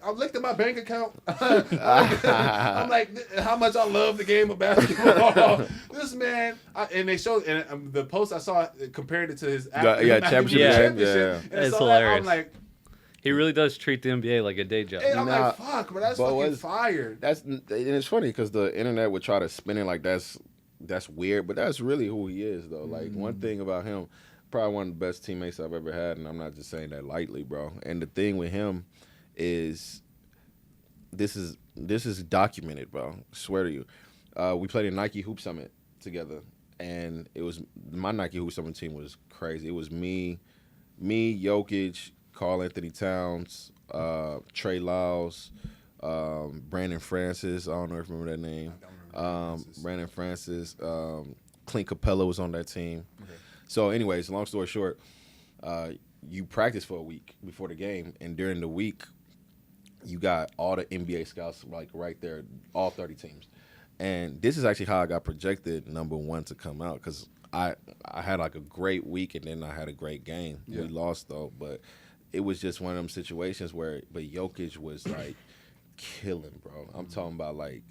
I looked at my bank account. I'm like, how much I love the game of basketball. This man, and they showed, and the post I saw compared it to his championship. Yeah. It's hilarious. I'm like, he really does treat the NBA like a day job. And I'm like, fuck, but that's fucking fire. And it's funny because the internet would try to spin it like that's weird, but that's really who he is, though. Like, one thing about him, probably one of the best teammates I've ever had, and I'm not just saying that lightly, bro. And the thing with him is this is documented, bro. I swear to you. We played a Nike Hoop Summit together, and it was my Nike Hoop Summit team was crazy. It was me, Jokic, Karl Anthony Towns, Trey Lyles, Brandon Francis. I don't know if you remember that name. Brandon Francis. Clint Capella was on that team. Okay. So anyways, long story short, you practice for a week before the game, and during the week, you got all the NBA scouts like right there, all 30 teams. And this is actually how I got projected number 1 to come out, because I had like a great week and then I had a great game. Yeah. We lost though, but it was just one of them situations where, but Jokic was like killing, bro. I'm talking about like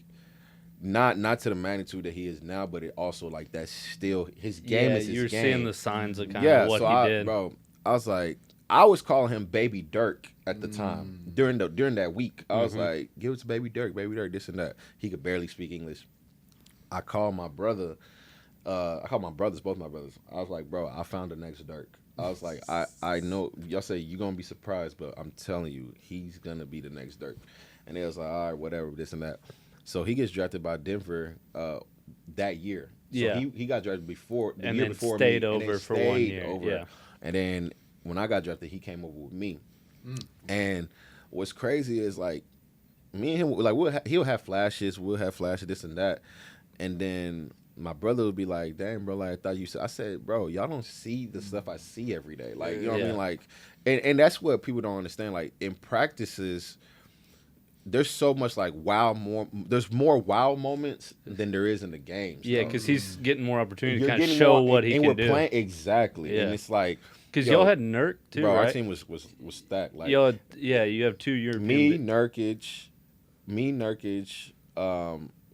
not to the magnitude that he is now, but it also like that's still his game is his you're game. seeing the signs of kind of what he did, bro. I was like, I was calling him Baby Dirk at the time during that week. I was like, give it to Baby Dirk, this and that. He could barely speak English. I called my brother. Both my brothers. I was like, bro, I found the next Dirk. I was like, I know y'all say you're gonna be surprised, but I'm telling you, he's gonna be the next Dirk. And they was like, all right, whatever, this and that. So he gets drafted by Denver that year. So he got drafted before the year before me, stayed over for 1 year. Yeah. And then when I got drafted, he came over with me. And what's crazy is like me and him, like he'll have flashes, this and that, and then my brother would be like, "Damn, bro, like I thought you said." I said, "Bro, y'all don't see the stuff I see every day, like you know what I mean, like." And that's what people don't understand. Like in practices, there's so much like there's more wow moments than there is in the games. Yeah, because he's getting more opportunity to kind of show what he can do. Playing exactly, and it's like. Because y'all had Nurk too, bro, right? Our team was stacked. Like you have 2 European. Me, Nurkic.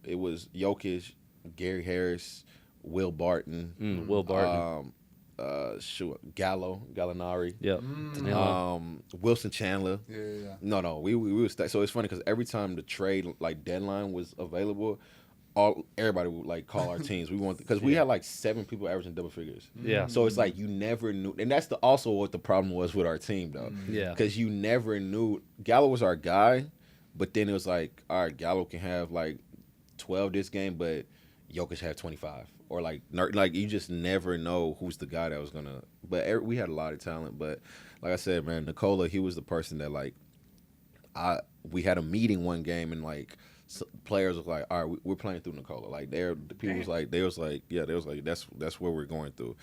It was Jokic, Gary Harris, Will Barton. Gallinari. Yep. Wilson Chandler. Yeah. No, we were stacked. So it's funny because every time the trade like deadline was available, everybody would like call our teams. We want because we had like 7 people averaging double figures. Yeah. So it's like you never knew, and that's also what the problem was with our team though. Yeah. Because you never knew. Gallo was our guy, but then it was like, all right, Gallo can have like 12 this game, but Jokic had 25, or like you just never know who's the guy that was gonna. But we had a lot of talent. But like I said, man, Nikola, he was the person that like we had a meeting one game and like. So players was like, all right, we're playing through Nikola. Like the people was like, they was like, that's where we're going through.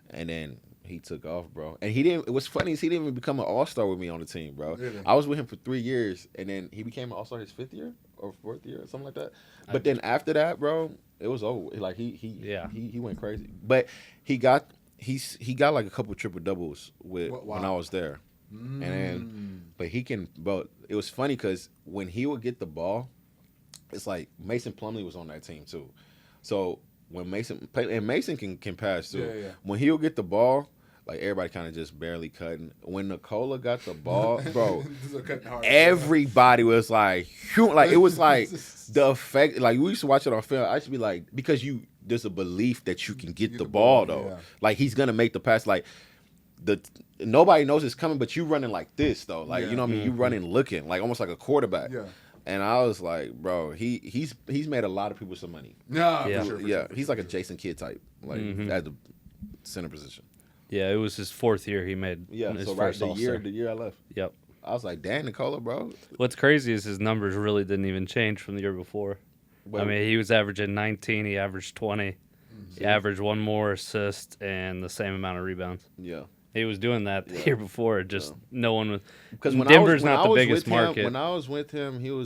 And then he took off, bro. And he didn't. It was funny is he didn't even become an all-star with me on the team, bro. Really? I was with him for 3 years, and then he became an all-star his 5th year or 4th year or something like that. But then after that, bro, it was over. Like he went crazy. But he got like a couple triple doubles when I was there. And then, but he can. But it was funny because when he would get the ball. It's like Mason Plumlee was on that team too. So when Mason can pass too. Yeah. When he'll get the ball, like everybody kind of just barely cutting. When Nikola got the ball, bro, everybody was like it was like the effect. Like we used to watch it on film. I used to be like, because there's a belief that you can get the ball though. Yeah. Like he's gonna make the pass. Like nobody knows it's coming, but you running like this though. Like you know what I mean. You running looking like almost like a quarterback. Yeah. And I was like, bro, he's made a lot of people some money. No, Yeah. for sure. Yeah, he's like a Jason Kidd type, like at the center position. Yeah, it was his 4th year he made. Yeah, his so right first the All-Star. year I left. Yep. I was like, damn, Nikola, bro. What's crazy is his numbers really didn't even change from the year before. But, I mean, he was averaging 19. He averaged 20. He averaged 1 more assist and the same amount of rebounds. yeah. He was doing that the year before. Just no one was. Because when Denver's I was, not the biggest with him, market. when I was with him, I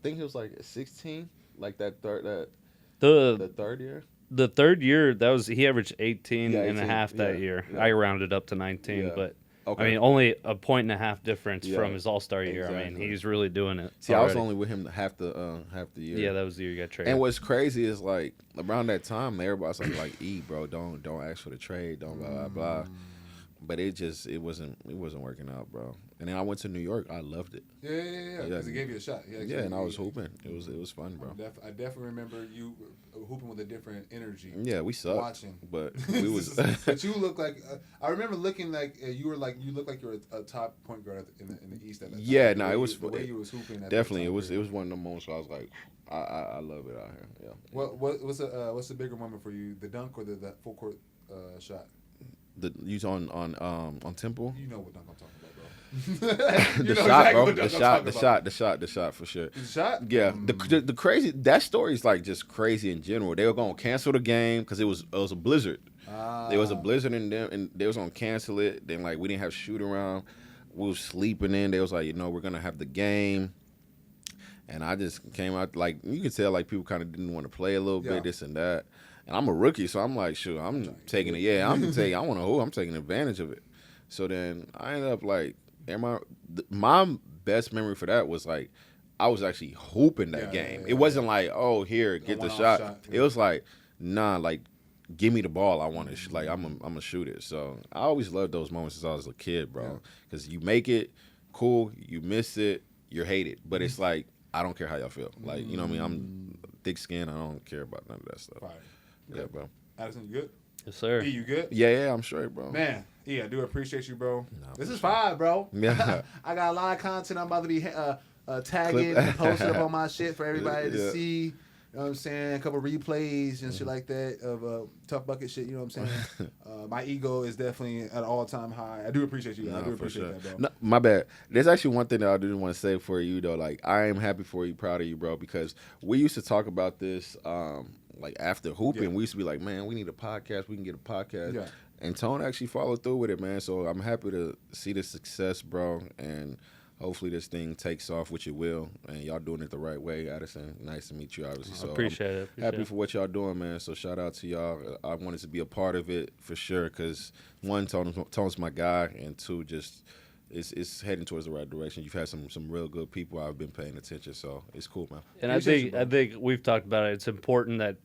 think he was like 16, like the third year. The third year, he averaged 18 Yeah, and a 18, half that yeah, year. yeah. I rounded up to 19, Yeah. but Okay. I mean, only a 1.5 difference Yeah, from his All-Star year. I mean, exactly. he's really doing it. See, I was already. only with him half the year. Yeah, that was the year you got traded. And what's crazy is like around that time, everybody's like, bro, don't ask for the trade, don't blah blah blah. But it wasn't working out, bro. And then I went to New York. I loved it. Yeah. Because it gave you a shot. Yeah, and I was hooping. It was fun, bro. I definitely remember you hooping with a different energy. Yeah, we sucked. Watching, but we was. But you look like I remember looking like you looked like you were a top point guard in the East at that time. Yeah, no, it was the way you was hooping. At definitely. that time It was one of the moments where I was like, I love it out here. Yeah. What's the bigger moment for you, the dunk or the full court shot? You on Temple. You know what dunk I'm talking about, bro. The shot, bro. The shot for sure. The shot? Yeah, the crazy that story is like just crazy in general. They were gonna cancel the game because it was a blizzard. There was a blizzard in them, and they was gonna cancel it. Then like we didn't have shoot around. We was sleeping in. They was like, we're gonna have the game. And I just came out like you could tell like people kind of didn't want to play a little bit, this and that. And I'm a rookie, so I'm like, shoot, I'm taking it. Yeah, I want to hoop. I'm taking advantage of it. So then I ended up like, my best memory for that was like, I was actually hooping that game. It wasn't like, oh, here, get the shot. It was like, nah, like, give me the ball. I want to, like, I'm gonna shoot it. So I always loved those moments since I was a kid, bro. Because you make it, cool. You miss it, you're hated. But it's like, I don't care how y'all feel. Like, you know what I mean? I'm thick skinned. I don't care about none of that stuff. Fire. Yeah, bro. Addison, you good? Yes, sir. E, you good? Yeah, I'm straight, bro. Man, I do appreciate you, bro. Nah, This for is sure. fine, bro. Yeah. I got a lot of content I'm about to be tagging and posting up on my shit for everybody to Yeah. see. You know what I'm saying? A couple replays and shit like that of TUF Bucket shit. You know what I'm saying? My ego is definitely at an all-time high. I do appreciate you. I do for appreciate sure. that, bro. No, my bad. There's actually one thing that I didn't want to say for you though. Like I am happy for you, proud of you, bro. Because we used to talk about this, like after hooping, we used to be like, man, we need a podcast. We can get a podcast. Yeah. And Tone actually followed through with it, man. So I'm happy to see the success, bro. And hopefully this thing takes off, which it will. And y'all doing it the right way, Addison. Nice to meet you, obviously. So Appreciate I'm it. happy for what y'all doing, man. So shout out to y'all. I wanted to be a part of it for sure because one, Tone's my guy, and two, just it's heading towards the right direction. You've had some real good people. I've been paying attention, so it's cool, man. And I think we've talked about it. It's important that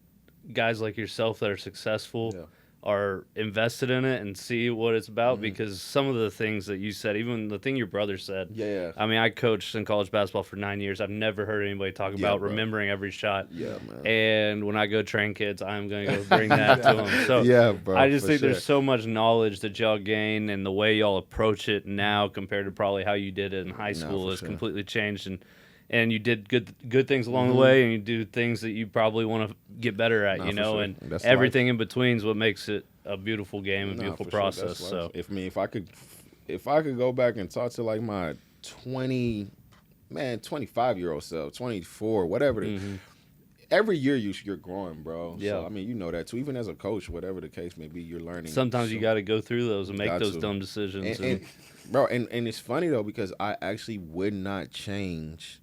guys like yourself that are successful are invested in it and see what it's about because some of the things that you said, even the thing your brother said. Yeah. I mean, I coached in college basketball for 9 years. I've never heard anybody talk about remembering every shot. Yeah, man. And when I go train kids, I'm going to go bring that to them. So yeah, bro. I just think sure. there's so much knowledge that y'all gain and the way y'all approach it now compared to probably how you did it in high school has completely changed. And you did good things along the way, and you do things that you probably want to get better at, you know, and That's everything in between is what makes it a beautiful game, a beautiful for process. Sure. So if I could go back and talk to like my 25-year-old self, 24, whatever. Every year you're growing, bro. Yeah. So, I mean, you know that too. Even as a coach, whatever the case may be, you're learning. Sometimes you got to go through those and make those to. dumb decisions. And bro, and it's funny though because I actually would not change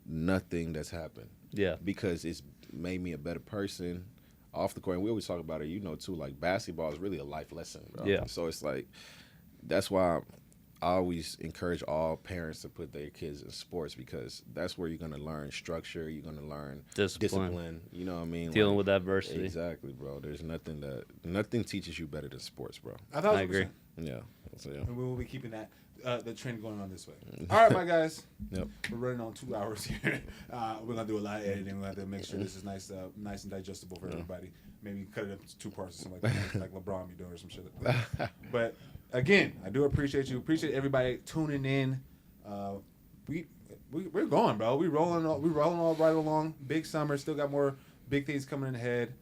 nothing that's happened. Yeah. Because it's made me a better person off the court. And we always talk about it, you know, too. Like basketball is really a life lesson, bro. Yeah. So it's like that's why I always encourage all parents to put their kids in sports because that's where you're gonna learn structure. You're gonna learn discipline. You know what I mean? Dealing with adversity. Exactly, bro. There's nothing teaches you better than sports, bro. I agree. Yeah. So, yeah. And we will be keeping that the trend going on this way. All right, my guys. Yep. We're running on 2 hours here. We're gonna do a lot of editing. We're gonna have to make sure this is nice and digestible for everybody. Maybe cut it up to 2 parts or something like that, like LeBron be doing or some shit like that. But again, I do appreciate you. Appreciate everybody tuning in. We're going, bro. We rolling all right along. Big summer. Still got more big things coming in ahead.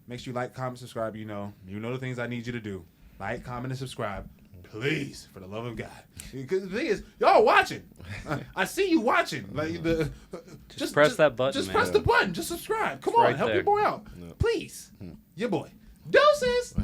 Make sure you like, comment, subscribe. You know the things I need you to do. Like, comment, and subscribe. Please, for the love of God. Because the thing is, y'all watching. I see you watching. Like just press that button. Just man. press the button. Just subscribe. Come It's on, right help there. your boy out. Yep. Please. Your boy. Deuces.